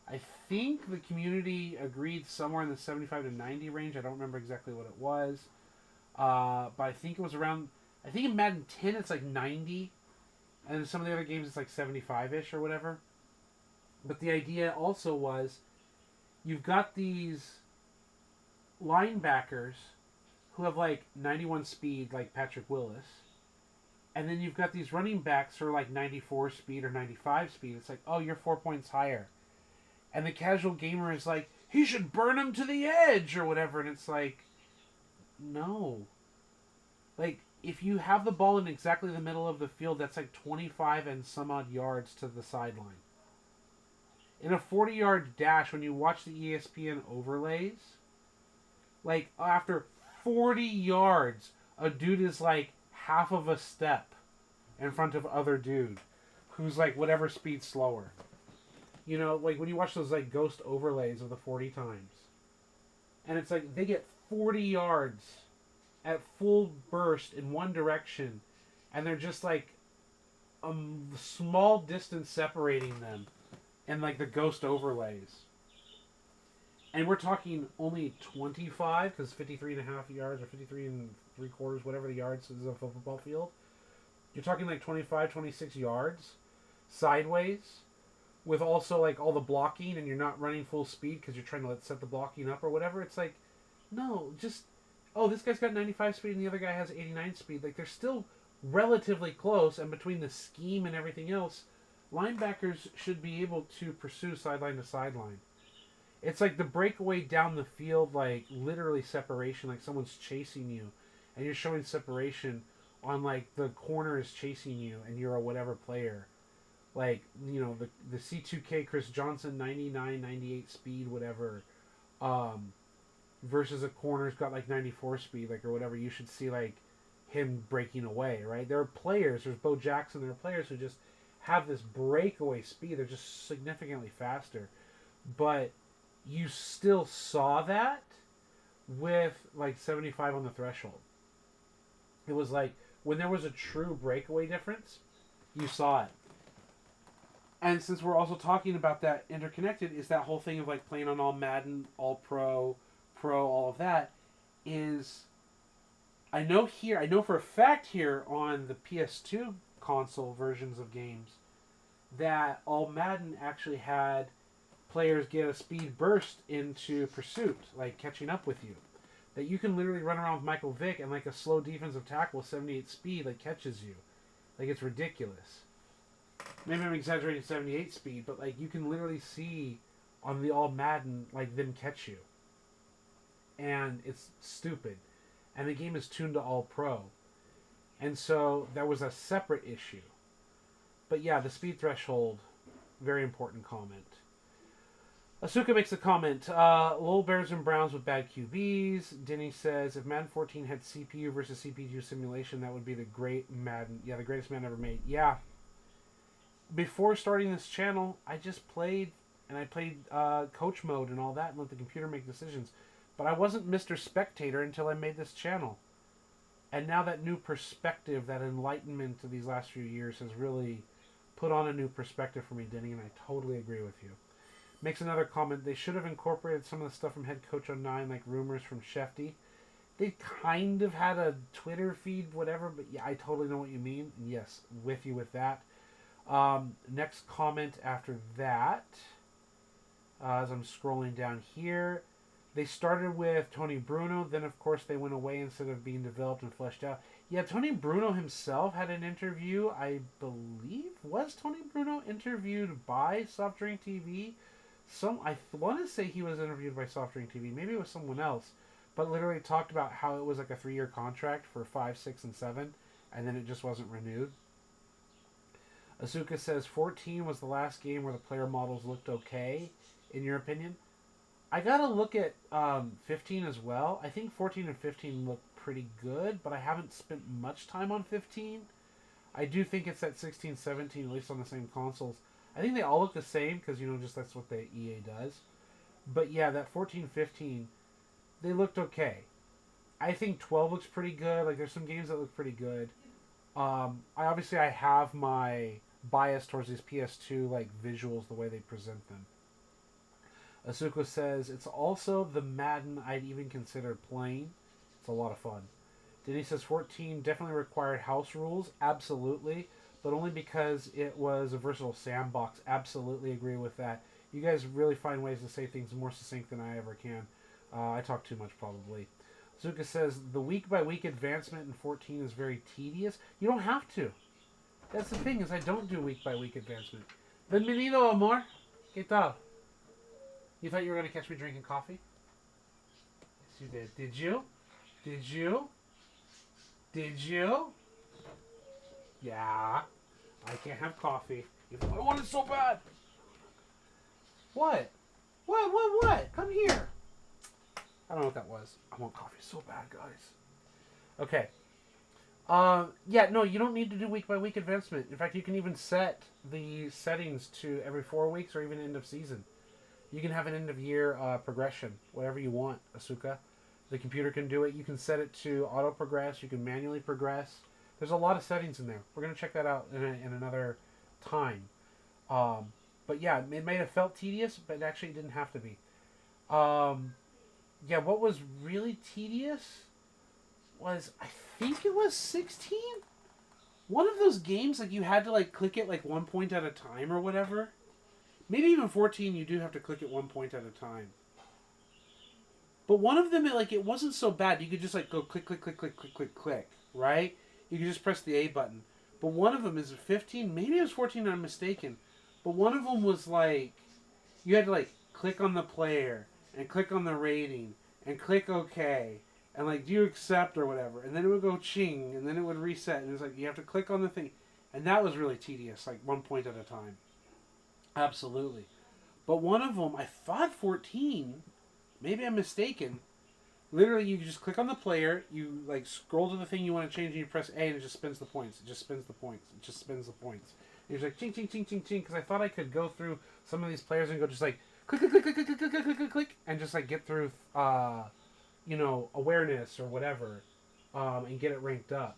I think the community agreed somewhere in the 75 to 90 range. I don't remember exactly what it was. But I think it was around... I think in Madden 10 it's like 90. And in some of the other games it's like 75-ish or whatever. But the idea also was... You've got these linebackers who have like 91 speed like Patrick Willis. And then you've got these running backs who are like 94 speed or 95 speed. It's like, oh, you're 4 points higher. And the casual gamer is like, he should burn him to the edge or whatever. And it's like, no. Like, if you have the ball in exactly the middle of the field, that's like 25 and some odd yards to the sideline. In a 40-yard dash, when you watch the ESPN overlays, like, after 40 yards, a dude is like half of a step in front of other dude who's like whatever speed slower. You know, like when you watch those like ghost overlays of the 40 times. And it's like they get 40 yards at full burst in one direction and they're just like a small distance separating them in like the ghost overlays. And we're talking only 25, because 53 and a half yards or 53 and 3/4, whatever the yards is of a football field. You're talking like 25, 26 yards sideways with also like all the blocking and you're not running full speed because you're trying to set the blocking up or whatever. It's like, no, just, oh, this guy's got 95 speed and the other guy has 89 speed. Like, they're still relatively close, and between the scheme and everything else, linebackers should be able to pursue sideline to sideline. It's like the breakaway down the field, like literally separation, like someone's chasing you, and you're showing separation on like the corner is chasing you, and you're a whatever player, like you know the C2K Chris Johnson 99, 98 speed, whatever, versus a corner's got like 94 speed, like or whatever. You should see like him breaking away, right? There are players. There's Bo Jackson. There are players who just have this breakaway speed. They're just significantly faster, but you still saw that with like 75 on the threshold. It was like when there was a true breakaway difference, you saw it. And since we're also talking about that interconnected, is that whole thing of like playing on all Madden, all Pro, all of that is, I know for a fact here on the PS2 console versions of games that all Madden actually had players get a speed burst into pursuit, like catching up with you. That you can literally run around with Michael Vick and like a slow defensive tackle with 78 speed like catches you. Like, it's ridiculous. Maybe I'm exaggerating 78 speed, but like you can literally see on the all Madden like them catch you. And it's stupid. And the game is tuned to all pro. And so that was a separate issue. But yeah, the speed threshold, very important comment. Asuka makes a comment. Little Bears and Browns with bad QBs. Denny says, if Madden 14 had CPU versus CPU simulation, that would be the great Madden. Yeah, the greatest Madden ever made. Yeah. Before starting this channel, I just played, and I played coach mode and all that, and let the computer make decisions. But I wasn't Mr. Spectator until I made this channel. And now that new perspective, that enlightenment of these last few years has really put on a new perspective for me, Denny, and I totally agree with you. Makes another comment. They should have incorporated some of the stuff from Head Coach 09, like rumors from Shefty. They kind of had a Twitter feed, whatever, but yeah, I totally know what you mean. And yes, with you with that. Next comment after that, as I'm scrolling down here, They started with Tony Bruno, then of course they went away instead of being developed and fleshed out. Yeah, Tony Bruno himself had an interview. I believe was Tony Bruno interviewed by Soft Drink TV. I want to say he was interviewed by Soft Drink TV. Maybe it was someone else, but literally talked about how it was like a 3-year contract for 5, 6, and 7, and then it just wasn't renewed. Asuka says 14 was the last game where the player models looked okay, in your opinion. I gotta look at 15 as well. I think 14 and 15 look pretty good, but I haven't spent much time on 15. I do think it's at 16, 17, at least on the same consoles. I think they all look the same because, just that's what the EA does. But yeah, that 14, 15, they looked okay. I think 12 looks pretty good. Like, there's some games that look pretty good. I have my bias towards these PS2 like visuals, the way they present them. Asuka says, it's also the Madden I'd even consider playing. It's a lot of fun. Denny says 14 definitely required house rules. Absolutely. But only because it was a versatile sandbox. Absolutely agree with that. You guys really find ways to say things more succinct than I ever can. I talk too much probably. Asuka says, the week-by-week advancement in 14 is very tedious. You don't have to. That's the thing, is I don't do week-by-week advancement. Bienvenido, amor. ¿Qué tal? You thought you were going to catch me drinking coffee? Yes, you did. Did you? Did you? Did you? Yeah. I can't have coffee. Even though I want it so bad. What? What? Come here. I don't know what that was. I want coffee so bad, guys. Okay. Yeah, no, you don't need to do week-by-week advancement. In fact, you can even set the settings to every 4 weeks or even end of season. You can have an end-of-year progression, whatever you want, Asuka. The computer can do it. You can set it to auto-progress. You can manually progress. There's a lot of settings in there. We're going to check that out in another time. But yeah, it may have felt tedious, but actually it didn't have to be. Yeah, what was really tedious was, I think it was 16? One of those games, like, you had to, like, click it, like, 1 point at a time or whatever. Maybe even 14, you do have to click it 1 point at a time. But one of them, it wasn't so bad. You could just, like, go click, click, click, click, click, click, click, right? You could just press the A button. But one of them is 15. Maybe it was 14, I'm mistaken. But one of them was, like, you had to, like, click on the player and click on the rating and click OK. And, like, do you accept or whatever? And then it would go ching, and then it would reset. And it's like, you have to click on the thing. And that was really tedious, like, 1 point at a time. Absolutely. But one of them, I thought 14, maybe I'm mistaken. Literally, you just click on the player, you, like, scroll to the thing you want to change, and you press A, and it just spins the points. It just spins the points. It just spins the points. And you're like, ching, ching, ching, ching, ching, because I thought I could go through some of these players and go just, like, click, click, click, click, click, click, click, click, click, click, and just, like, get through, awareness or whatever, and get it ranked up.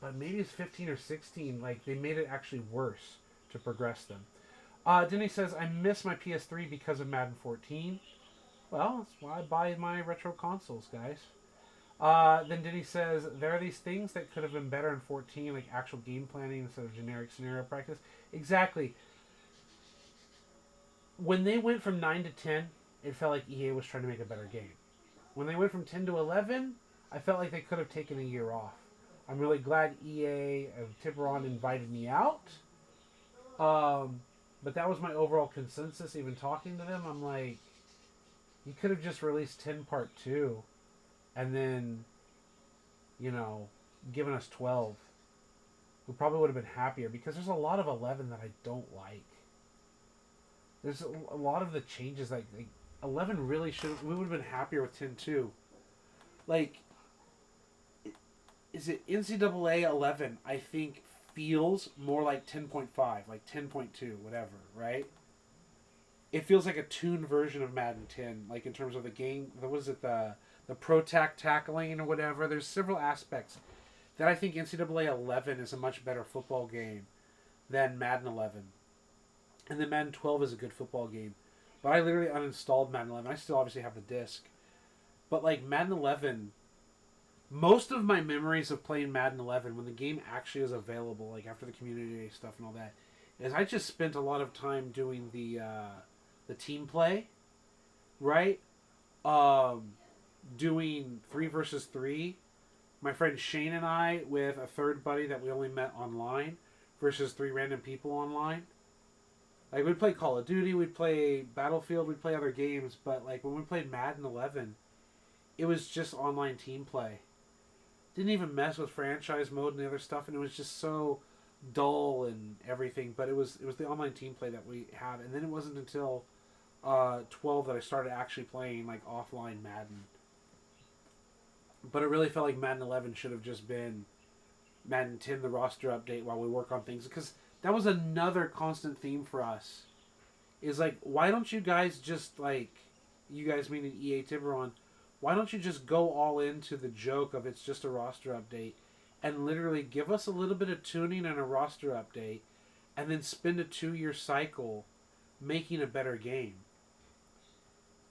But maybe it's 15 or 16, like, they made it actually worse to progress them. Denny says, I miss my PS3 because of Madden 14. Well, that's why I buy my retro consoles, guys. Then Denny says, there are these things that could have been better in 14, like actual game planning instead of generic scenario practice. Exactly. When they went from 9 to 10, it felt like EA was trying to make a better game. When they went from 10 to 11, I felt like they could have taken a year off. I'm really glad EA of Tiburon invited me out. But that was my overall consensus, even talking to them. I'm like, you could have just released 10 Part 2 and then, given us 12. We probably would have been happier because there's a lot of 11 that I don't like. There's a lot of the changes, like 11 really should, we would have been happier with 10 too. Like, is it NCAA 11, I think, feels more like 10.5, like 10.2, whatever, right? It feels like a tuned version of Madden 10, like in terms of the game. What is it, the pro tackling or whatever? There's several aspects that I think NCAA 11 is a much better football game than Madden 11. And then Madden 12 is a good football game. But I literally uninstalled Madden 11. I still obviously have the disc. But like Madden 11, most of my memories of playing Madden 11 when the game actually is available, like after the community day stuff and all that, is I just spent a lot of time doing the team play, right? um, doing 3 versus 3. My friend Shane and I with a third buddy that we only met online versus 3 random people online. Like, we'd play Call of Duty, we'd play Battlefield, we'd play other games, but like when we played Madden 11, it was just online team play. Didn't even mess with franchise mode and the other stuff, and it was just so dull and everything. But it was the online team play that we had, and then it wasn't until 12 that I started actually playing like offline Madden. But it really felt like Madden 11 should have just been Madden 10, the roster update, while we work on things, because that was another constant theme for us. Is like, why don't you guys just, like, you guys meaning EA Tiburon, why don't you just go all into the joke of it's just a roster update and literally give us a little bit of tuning and a roster update and then spend a 2-year cycle making a better game?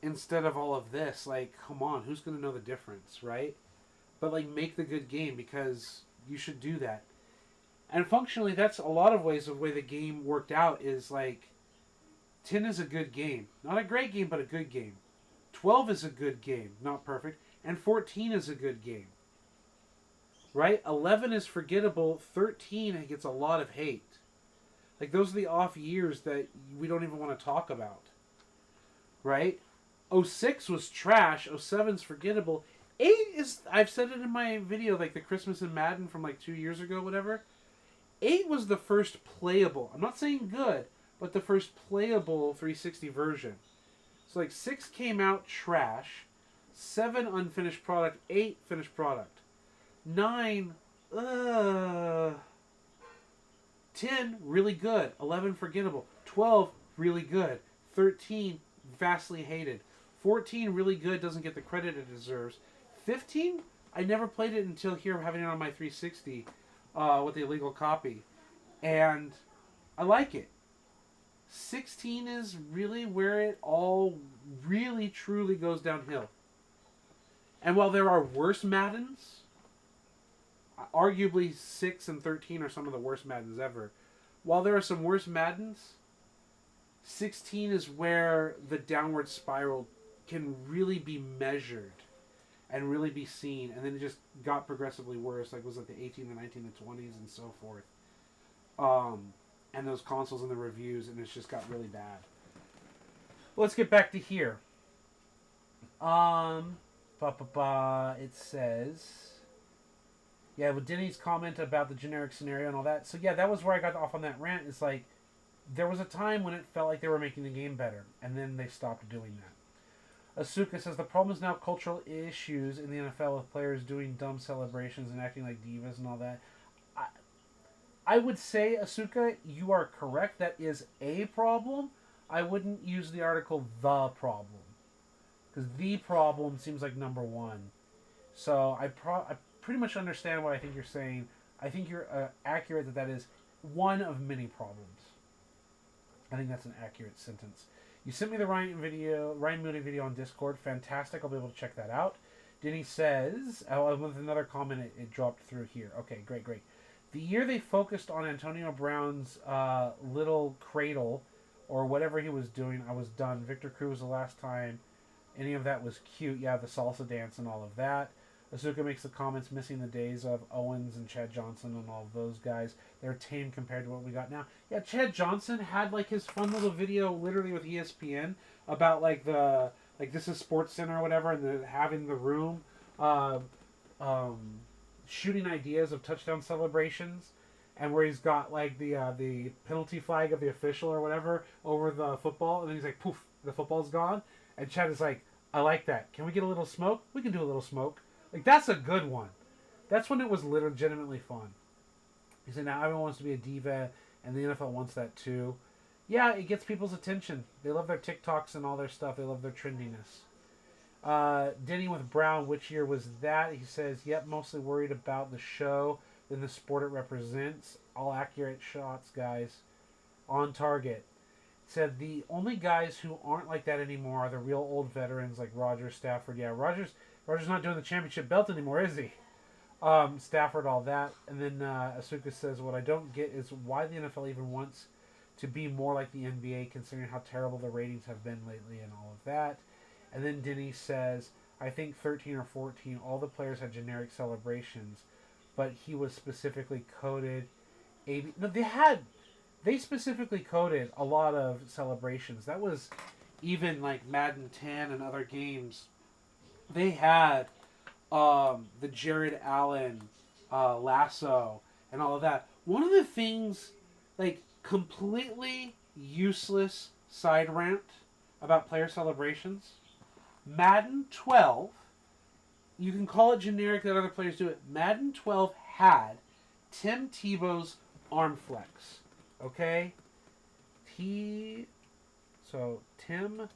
Instead of all of this, like, come on, who's going to know the difference, right? But, like, make the good game, because you should do that. And functionally, that's a lot of ways of the way the game worked out is, like, 10 is a good game. Not a great game, but a good game. 12 is a good game, not perfect. And 14 is a good game. Right? 11 is forgettable. 13 gets a lot of hate. Like, those are the off years that we don't even want to talk about. Right? 06 was trash. 07's forgettable. 8 is, I've said it in my video, like the Christmas in Madden from like 2 years ago, whatever. 8 was the first playable, I'm not saying good, but the first playable 360 version. So like 6 came out trash, 7 unfinished product, 8 finished product, 9, 10 really good, 11 forgettable, 12 really good, 13 vastly hated, 14 really good, doesn't get the credit it deserves, 15 I never played it until here, having it on my 360 with the illegal copy, and I like it. 16 is really where it all really truly goes downhill. And while there are worse Maddens, arguably 6 and 13 are some of the worst Maddens ever. While there are some worse Maddens, 16 is where the downward spiral can really be measured and really be seen. And then it just got progressively worse. Like, was it the 18, the 19, the 20s, and so forth. And those consoles and the reviews, and it's just got really bad. Let's get back to here. It says, yeah, with Denny's comment about the generic scenario and all that. So yeah, that was where I got off on that rant. It's like, there was a time when it felt like they were making the game better, and then they stopped doing that. Asuka says the problem is now cultural issues in the NFL with players doing dumb celebrations and acting like divas and all that. I would say, Asuka, you are correct. That is a problem. I wouldn't use the article "the problem," because the problem seems like number one. So I pretty much understand what I think you're saying. I think you're accurate that is one of many problems. I think that's an accurate sentence. You sent me the Ryan Mooney video on Discord. Fantastic. I'll be able to check that out. Denny says, with another comment, it dropped through here. Okay, great. The year they focused on Antonio Brown's little cradle, or whatever he was doing, I was done. Victor Cruz was the last time any of that was cute. Yeah, the salsa dance and all of that. Asuka makes the comments, missing the days of Owens and Chad Johnson and all of those guys. They're tame compared to what we got now. Yeah, Chad Johnson had like his fun little video literally with ESPN about like this is Sports Center or whatever, and having the room shooting ideas of touchdown celebrations, and where he's got like the penalty flag of the official or whatever over the football, and then he's like, poof, the football's gone, and Chad is like, I like that. Can we get a little smoke? We can do a little smoke. Like, that's a good one. That's when it was legitimately fun. He said, now everyone wants to be a diva, and the NFL wants that too. Yeah, it gets people's attention. They love their TikToks and all their stuff. They love their trendiness. Denny with Brown, which year was that? He says, yep, mostly worried about the show than the sport it represents. All accurate shots, guys. On target. Said the only guys who aren't like that anymore are the real old veterans like Rodgers, Stafford. Yeah, Rodgers not doing the championship belt anymore, is he? Stafford, all that. And then Asuka says, what I don't get is why the NFL even wants to be more like the NBA, considering how terrible the ratings have been lately and all of that. And then Denny says, I think 13 or 14, all the players had generic celebrations, but he was specifically coded AB. No, they specifically coded a lot of celebrations. That was even like Madden 10 and other games. They had the Jared Allen lasso and all of that. One of the things, like, completely useless side rant about player celebrations. Madden 12, you can call it generic that other players do it. Madden 12 had Tim Tebow's arm flex. Okay? So Tim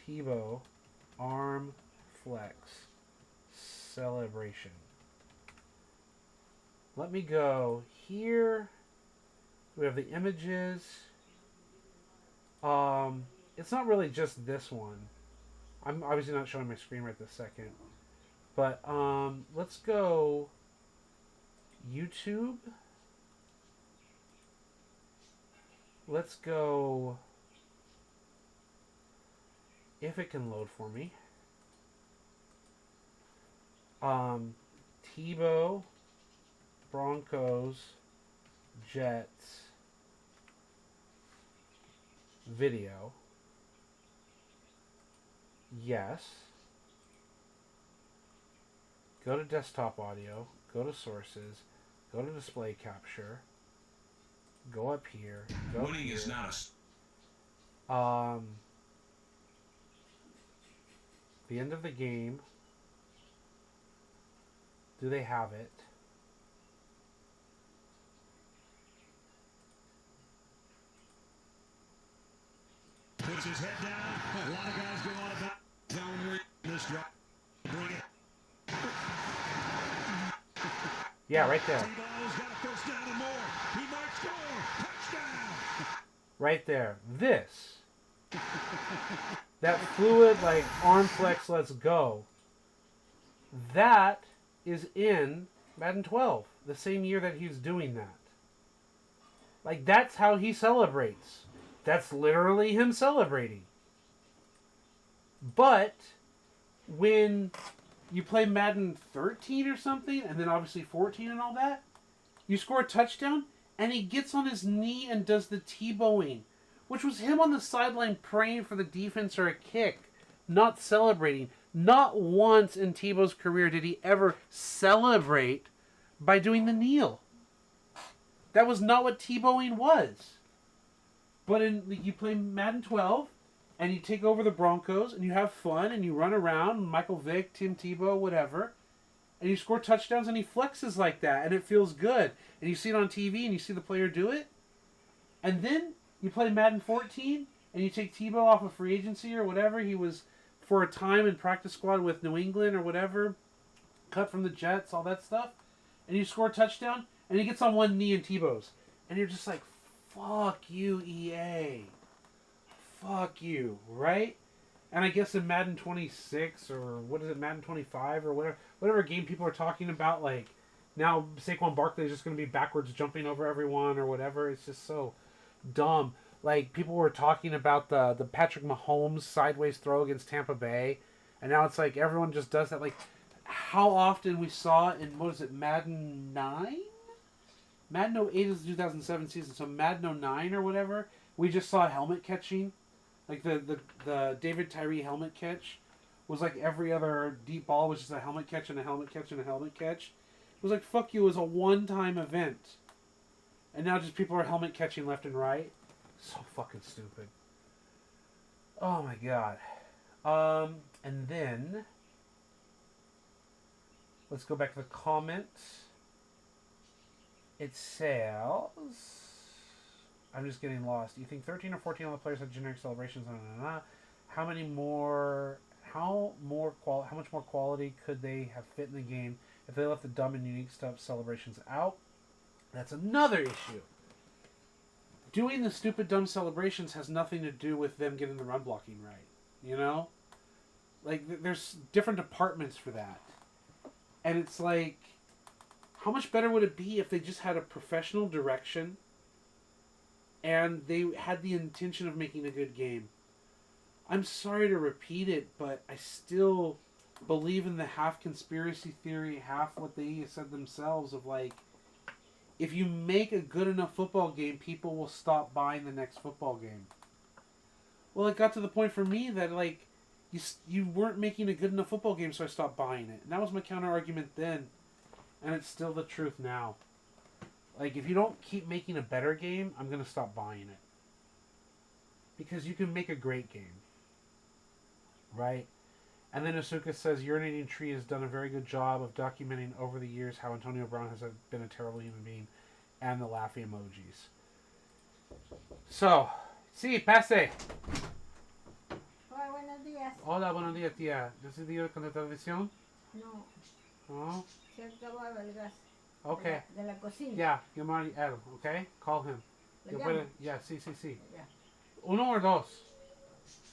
Tebow arm flex celebration. Let me go here. We have the images. It's not really just this one. I'm obviously not showing my screen right this second. But let's go YouTube. Let's go, if it can load for me. Tebow, Broncos, Jets, video. Yes. Go to desktop audio, go to sources, go to display capture, go up here, go Winning here. is not The end of the game. Do they have it? puts his head down. A lot of guys go on about zone read this drive. Bring it. Yeah, right there. Tebow's got a first down and more. He might score. Touchdown. Right there. This. That fluid, like, arm flex, let's go. That is in Madden 12. The same year that he's doing that. Like, that's how he celebrates. That's literally him celebrating. But when you play Madden 13 or something, and then obviously 14 and all that, you score a touchdown, and he gets on his knee and does the Tebowing, which was him on the sideline praying for the defense or a kick, not celebrating. Not once in Tebow's career did he ever celebrate by doing the kneel. That was not what Tebowing was. But you play Madden 12, and you take over the Broncos, and you have fun, and you run around, Michael Vick, Tim Tebow, whatever, and you score touchdowns, and he flexes like that, and it feels good. And you see it on TV, and you see the player do it. And then you play Madden 14, and you take Tebow off of free agency or whatever. He was, for a time, in practice squad with New England or whatever, cut from the Jets, all that stuff. And you score a touchdown, and he gets on one knee in Tebow's. And you're just like, fuck you, EA. Fuck you, right? And I guess in Madden 26, or what is it, Madden 25, or whatever game people are talking about, like, now Saquon Barkley is just going to be backwards jumping over everyone or whatever. It's just so dumb. Like, people were talking about the Patrick Mahomes sideways throw against Tampa Bay, and now it's like everyone just does that. Like, how often we saw in, what is it, Madden 9? Madden 08 is the 2007 season, so Madden 09 or whatever, we just saw helmet catching. Like, the David Tyree helmet catch was like every other deep ball was just a helmet catch and a helmet catch and a helmet catch. It was like, fuck you, it was a one-time event. And now just people are helmet catching left and right. So fucking stupid. Oh my god. And then let's go back to the comments. It says, I'm just getting lost. You think 13 or 14 of the players had generic celebrations? How much more quality could they have fit in the game if they left the dumb and unique stuff celebrations out? That's another issue. Doing the stupid dumb celebrations has nothing to do with them getting the run blocking right. You know? Like, there's different departments for that. And it's like, how much better would it be if they just had a professional direction and they had the intention of making a good game? I'm sorry to repeat it, but I still believe in the half conspiracy theory, half what they said themselves of like, if you make a good enough football game, people will stop buying the next football game. Well, it got to the point for me that like, you weren't making a good enough football game, so I stopped buying it. And that was my counter argument then, and it's still the truth now. Like, if you don't keep making a better game, I'm going to stop buying it. Because you can make a great game. Right? And then Asuka says, Urinating Tree has done a very good job of documenting over the years how Antonio Brown has been a terrible human being. And the laughing emojis. So, sí, pase. Hola, buenos días. Hola, buenos días, tía. ¿Ya se dio con la televisión? No, No? se acaba el gas. Okay. De la cocina. Yeah, llamar a él, okay? Call him. ¿Le Yo llamo? puedo, yeah, sí. Ya. Uno o dos.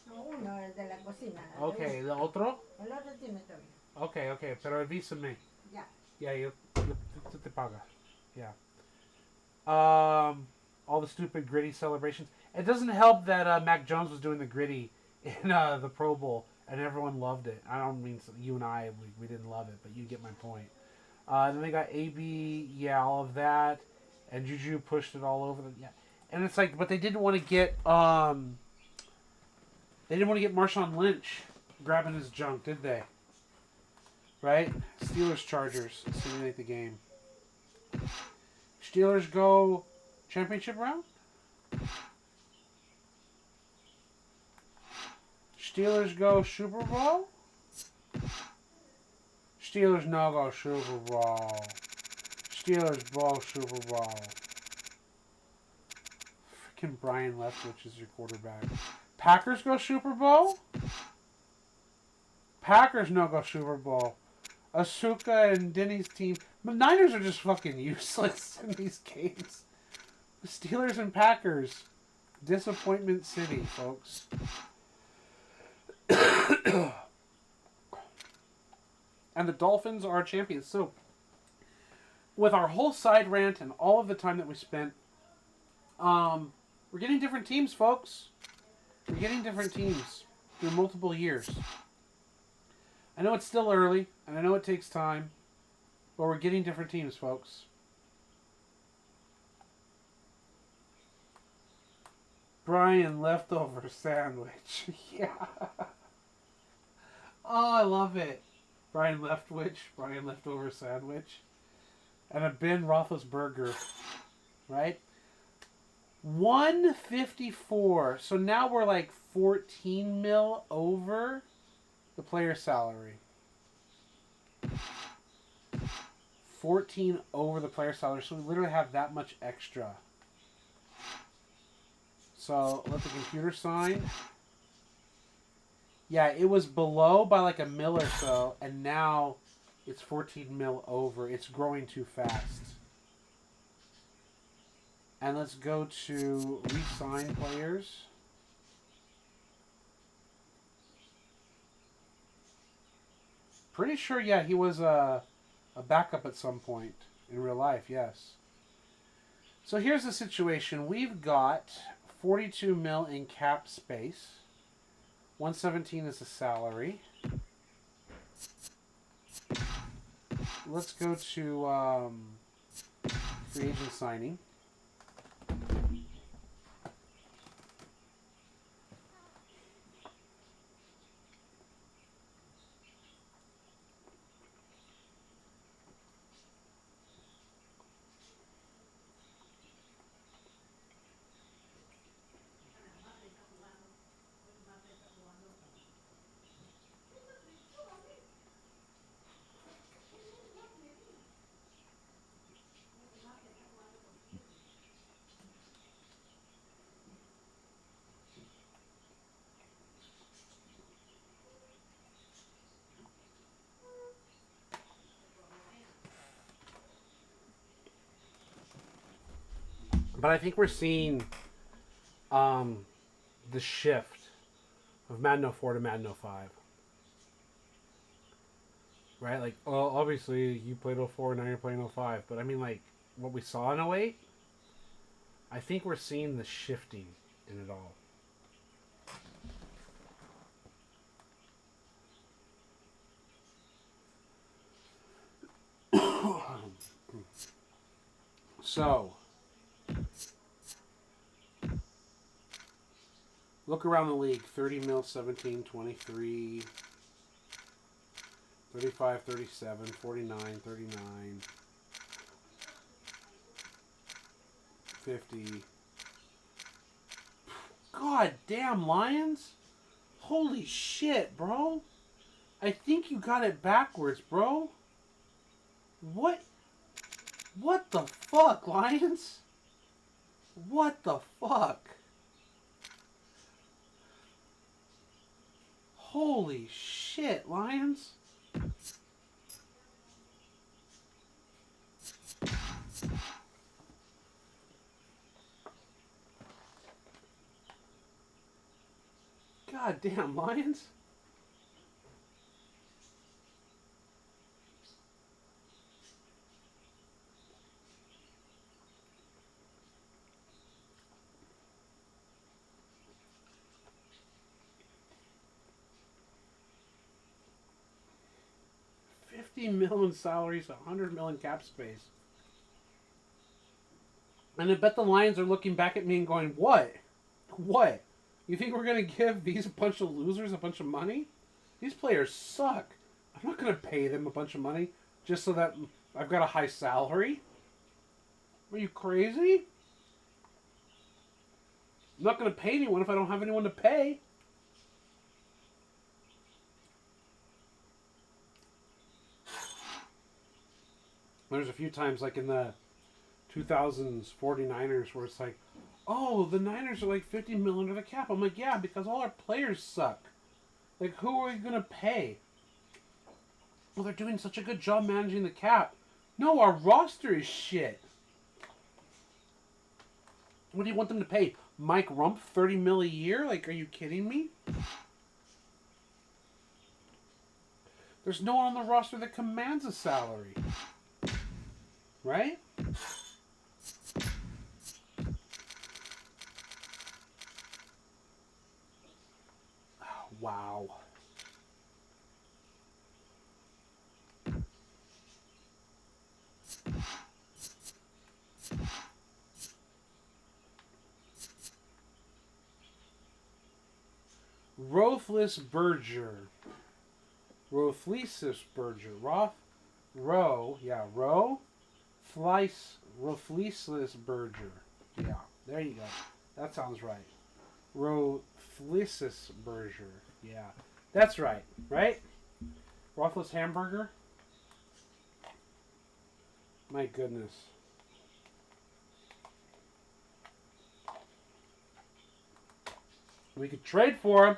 No, uno es de la cocina. Okay, ¿el otro? El otro tiene todavía. Okay, pero avísame. Ya. Yeah, tú te pagas. Yeah. All the stupid gritty celebrations. It doesn't help that Mac Jones was doing the gritty in the Pro Bowl, and everyone loved it. I don't mean you and I, we didn't love it, but you get my point. Then they got AB, yeah, all of that, and Juju pushed it all over them. Yeah, and it's like, but they didn't want to get Marshawn Lynch grabbing his junk, did they? Right? Steelers Chargers simulate the game. Steelers go championship round. Steelers go Super Bowl. Steelers no go Super Bowl. Steelers Bowl Super Bowl. Freaking Brian Leftwich is your quarterback. Packers go Super Bowl? Packers no go Super Bowl. Asuka and Denny's team. The Niners are just fucking useless in these games. The Steelers and Packers. Disappointment City, folks. And the Dolphins are champions. So, with our whole side rant and all of the time that we spent, we're getting different teams, folks. We're getting different teams through multiple years. I know it's still early, and I know it takes time, but we're getting different teams, folks. Brian leftover sandwich. Yeah. Oh, I love it. Brian leftover sandwich. And a Ben Roethlisberger. Right? 154. So now we're like 14 mil over the player salary. 14 over the player salary. So we literally have that much extra. So let the computer sign. Yeah, it was below by like a mil or so, and now it's 14 mil over. It's growing too fast. And let's go to re-sign players. Pretty sure, yeah, he was a backup at some point in real life, yes. So here's the situation. We've got 42 mil in cap space. 117 is the salary. Let's go to free agent signing. But I think we're seeing the shift of Madden 04 to Madden 05. Right? Like, well, obviously you played 04, now you're playing 05. But I mean, like, what we saw in 08, I think we're seeing the shifting in it all. So, look around the league. 30 mil, 17, 23, 35, 37, 49, 39, 50. God damn, Lions. Holy shit, bro. I think you got it backwards, bro. What? What the fuck, Lions? What the fuck? Holy shit, Lions. God damn, Lions. $50 million salaries, $100 million cap space. And I bet the Lions are looking back at me and going, what? What? You think we're going to give these bunch of losers a bunch of money? These players suck. I'm not going to pay them a bunch of money just so that I've got a high salary. Are you crazy? I'm not going to pay anyone if I don't have anyone to pay. There's a few times, like in the 2000s 49ers, where it's like, oh, the Niners are like 50 million under the cap. I'm like, yeah, because all our players suck. Like, who are we going to pay? Well, they're doing such a good job managing the cap. No, our roster is shit. What do you want them to pay? Mike Rump 30 mil a year? Like, are you kidding me? There's no one on the roster that commands a salary. Right? Oh, wow. Rothless Berger. Rothless Berger. Rothless Berger. Yeah, there you go. That sounds right. Rothless Berger. Yeah, that's right. Right? Rothless Hamburger? My goodness. We could trade for him.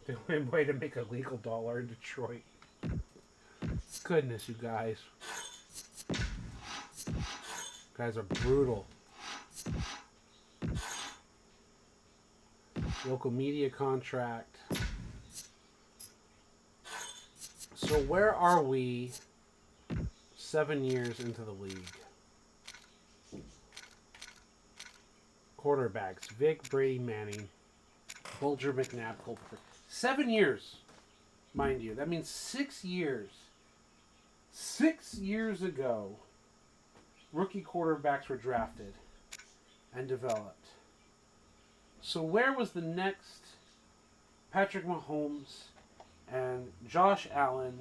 The only way to make a legal dollar in Detroit. Goodness, you guys. You guys are brutal. Local media contract. So where are we 7 years into the league? Quarterbacks. Vic, Brady, Manning, Bulger, McNabb, Colbert. 7 years, mind you. That means 6 years. 6 years ago, rookie quarterbacks were drafted and developed. So where was the next Patrick Mahomes and Josh Allen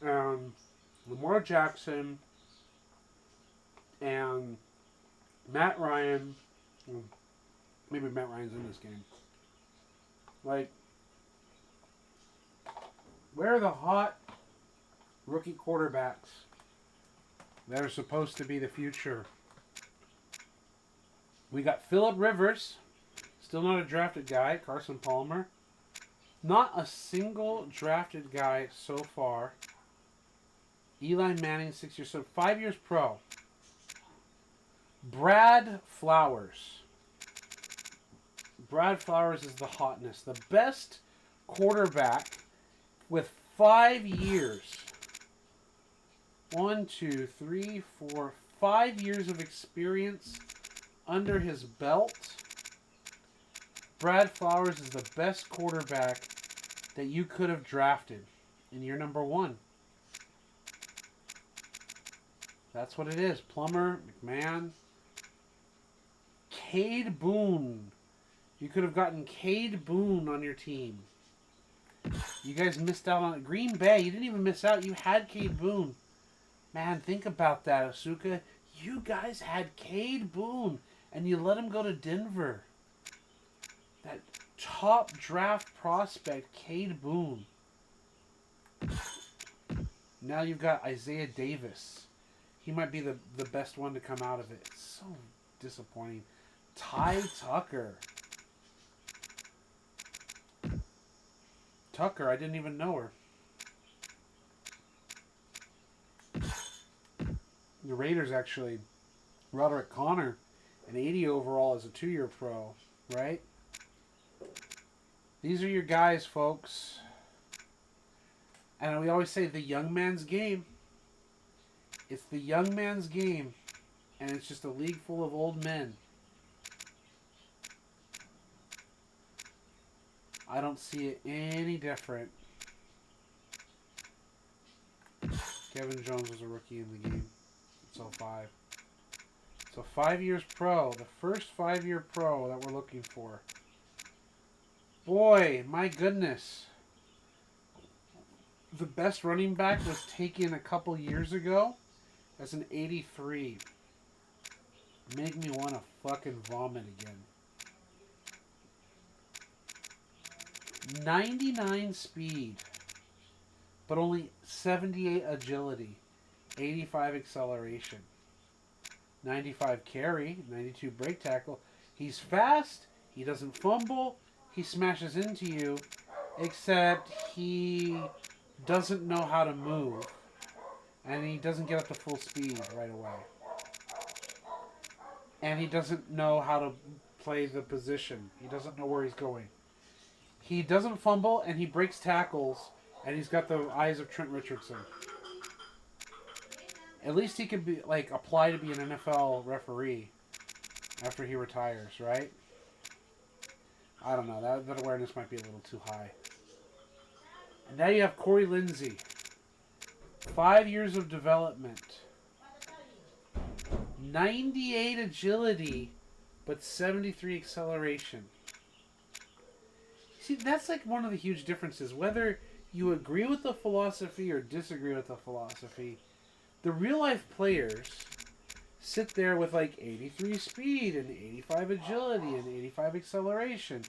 and Lamar Jackson and Matt Ryan? Maybe Matt Ryan's in this game. Like, where are the hot rookie quarterbacks that are supposed to be the future? We got Phillip Rivers, still not a drafted guy. Carson Palmer, not a single drafted guy so far. Eli Manning, 6 years, so 5 years pro. Brad Flowers. Brad Flowers is the hotness. The best quarterback with 5 years. 1, 2, 3, 4, 5 years of experience under his belt. Brad Flowers is the best quarterback that you could have drafted in year number 1. That's what it is. Plummer, McMahon. Cade Boone. You could have gotten Cade Boone on your team. You guys missed out on it. Green Bay, you didn't even miss out. You had Cade Boone. Man, think about that, Asuka. You guys had Cade Boone, and you let him go to Denver. That top draft prospect, Cade Boone. Now you've got Isaiah Davis. He might be the best one to come out of it. It's so disappointing. Ty Tucker. Tucker, I didn't even know her. The Raiders actually, Roderick Connor, an 80 overall as a 2-year pro, right? These are your guys, folks. And we always say the young man's game. It's the young man's game. And it's just a league full of old men. I don't see it any different. Kevin Jones was a rookie in the game. So 5. So 5 years pro. The first 5-year pro that we're looking for. Boy, my goodness. The best running back was taken a couple years ago as an 83. Make me want to fucking vomit again. 99 speed, but only 78 agility, 85 acceleration, 95 carry, 92 break tackle. He's fast, he doesn't fumble, he smashes into you, except he doesn't know how to move, and he doesn't get up to full speed right away. And he doesn't know how to play the position. He doesn't know where he's going. He doesn't fumble, and he breaks tackles, and he's got the eyes of Trent Richardson. At least he could be apply to be an NFL referee after he retires, right? I don't know. That awareness might be a little too high. And now you have Corey Lindsey. 5 years of development. 98 agility, but 73 acceleration. See, that's one of the huge differences. Whether you agree with the philosophy or disagree with the philosophy, the real-life players sit there with 83 speed and 85 agility and 85 acceleration.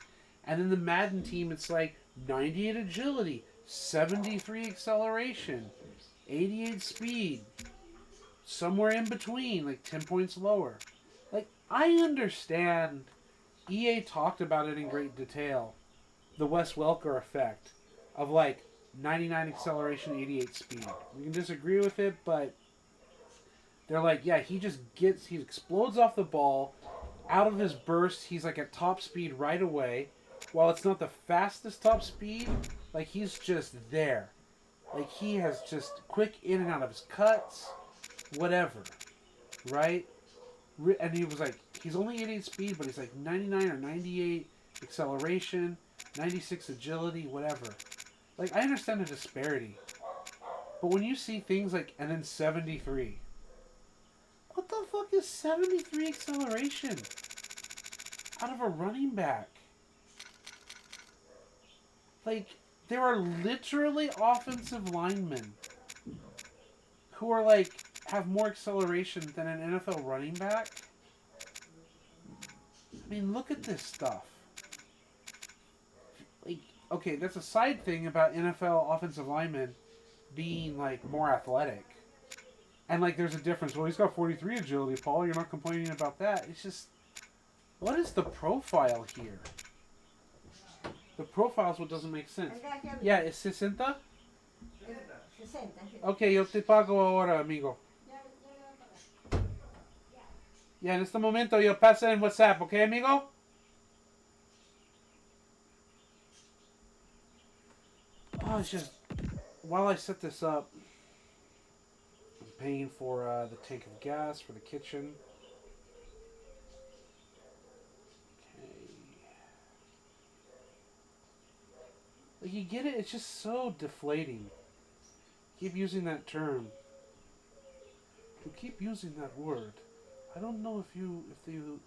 And then the Madden team, it's 98 agility, 73 acceleration, 88 speed, somewhere in between, 10 points lower. I understand EA talked about it in great detail. The Wes Welker effect of 99 acceleration, 88 speed. We can disagree with it, but they're yeah, he explodes off the ball. Out of his burst, he's at top speed right away. While it's not the fastest top speed, he's just there. He has just quick in and out of his cuts, whatever, right? And he was he's only 88 speed, but he's 99 or 98 acceleration, 96 agility, whatever. I understand the disparity. But when you see things and then 73. What the fuck is 73 acceleration out of a running back? There are literally offensive linemen who are have more acceleration than an NFL running back. I mean, look at this stuff. Okay, that's a side thing about NFL offensive linemen being more athletic. And there's a difference. Well, he's got 43 agility, Paul. You're not complaining about that. It's just, what is the profile here? The profile is what doesn't make sense. Yeah, es 60? 60. Okay, yo te pago ahora, amigo. Ya, en este momento yo paso en WhatsApp, okay, amigo? Oh, it's just, while I set this up, I'm paying for the tank of gas for the kitchen. Okay. You get it? It's just so deflating. Keep using that term. You keep using that word. I don't know if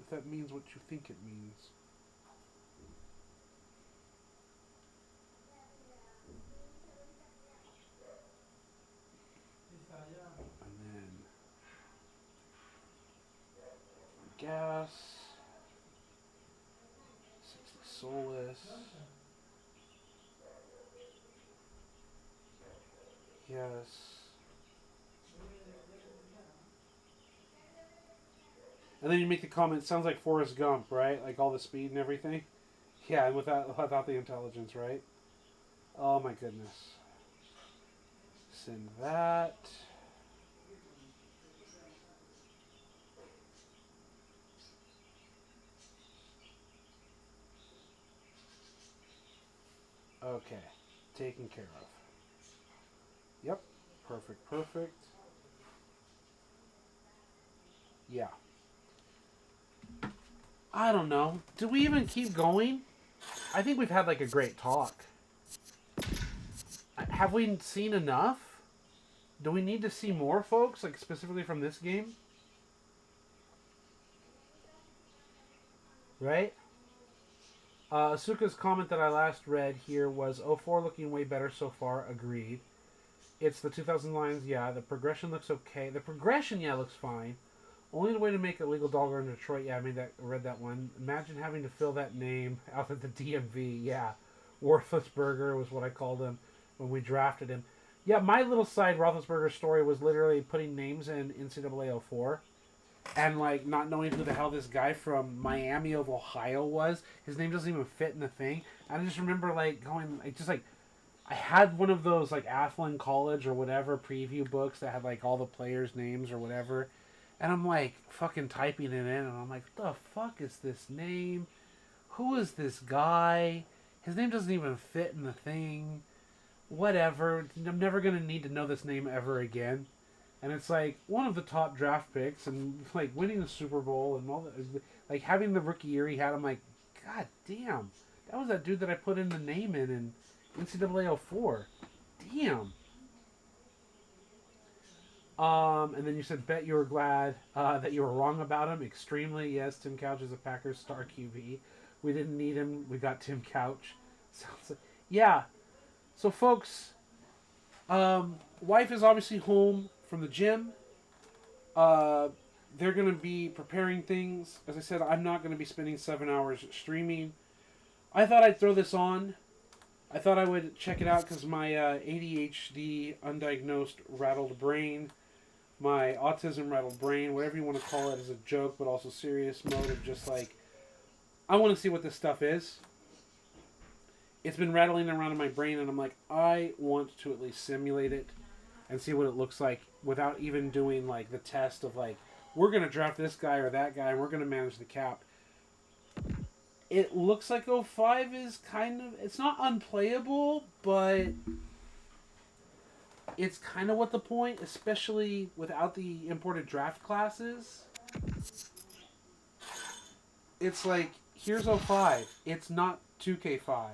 that means what you think it means. And then gas. 60 Solus. Yes. And then you make the comment, sounds like Forrest Gump, right? Like all the speed and everything. Yeah, and without the intelligence, right? Oh my goodness. Send that. Okay. Taken care of. Yep. Perfect, perfect. Yeah. I don't know. Do we even keep going? I think we've had like a great talk. Have we seen enough? Do we need to see more, folks? Like specifically from this game? Right? Asuka's comment that I last read here was, 04 looking way better so far. Agreed. It's the 2000 lines, yeah. The progression looks okay. The progression, yeah, looks fine. Only the way to make a legal dogger in Detroit, yeah, I read that one. Imagine having to fill that name out at the DMV, yeah. Worthless Burger was what I called him when we drafted him. Yeah, my little side Roethlisberger story was literally putting names in NCAA 04 and, like, not knowing who the hell this guy from Miami of Ohio was. His name doesn't even fit in the thing. And I just remember, like, going, like, just, like, I had one of those, like, Athlon College or whatever preview books that had, like, all the players' names or whatever. And I'm, like, fucking typing it in, and I'm like, what the fuck is this name? Who is this guy? His name doesn't even fit in the thing. Whatever. I'm never going to need to know this name ever again. And it's, like, one of the top draft picks, and, like, winning the Super Bowl and all that. Like, having the rookie year he had, I'm like, God damn. That was that dude that I put in the name in NCAA 04. Damn. And then you said, bet you were glad that you were wrong about him. Extremely, yes. Tim Couch is a Packers star QB. We didn't need him. We got Tim Couch. Sounds like, yeah. So, folks, wife is obviously home from the gym. They're going to be preparing things. As I said, I'm not going to be spending 7 hours streaming. I thought I'd throw this on. I thought I would check it out because my ADHD, undiagnosed, rattled brain, my autism rattled brain, whatever you want to call it, is a joke, but also serious mode of just like, I want to see what this stuff is. It's been rattling around in my brain, and I'm like, I want to at least simulate it and see what it looks like without even doing like the test of like, we're going to draft this guy or that guy, and we're going to manage the cap. It looks like 05 is kind of, it's not unplayable, but it's kind of what the point, especially without the imported draft classes. It's like, here's 05. It's not 2K5.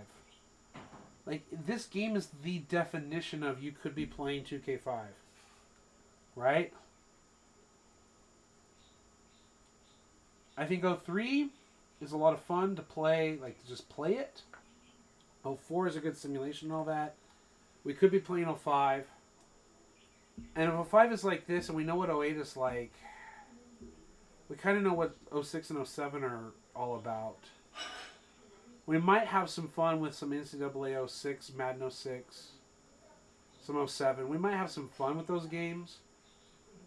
Like, this game is the definition of you could be playing 2K5. Right? I think 03 is a lot of fun to play, like, to just play it. 04 is a good simulation and all that. We could be playing 05. And if 05 is like this, and we know what 08 is like, we kind of know what 06 and 07 are all about. We might have some fun with some NCAA 06, Madden 06, some 07. We might have some fun with those games.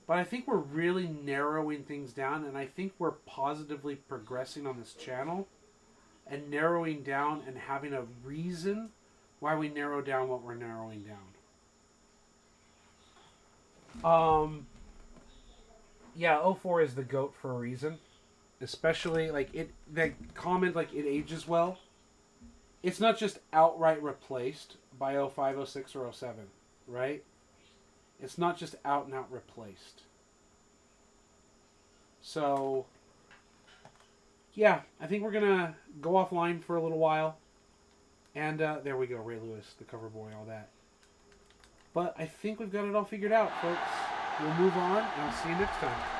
But I think we're really narrowing things down, and I think we're positively progressing on this channel and narrowing down and having a reason why we narrow down what we're narrowing down. Yeah, 04 is the GOAT for a reason. Especially, like, that comment, like, it ages well. It's not just outright replaced by 05, 06, or 07, right? It's not just out and out replaced. So, yeah, I think we're going to go offline for a little while. And there we go, Ray Lewis, the cover boy, all that. But I think we've got it all figured out, folks. we'll move on, and I'll see you next time.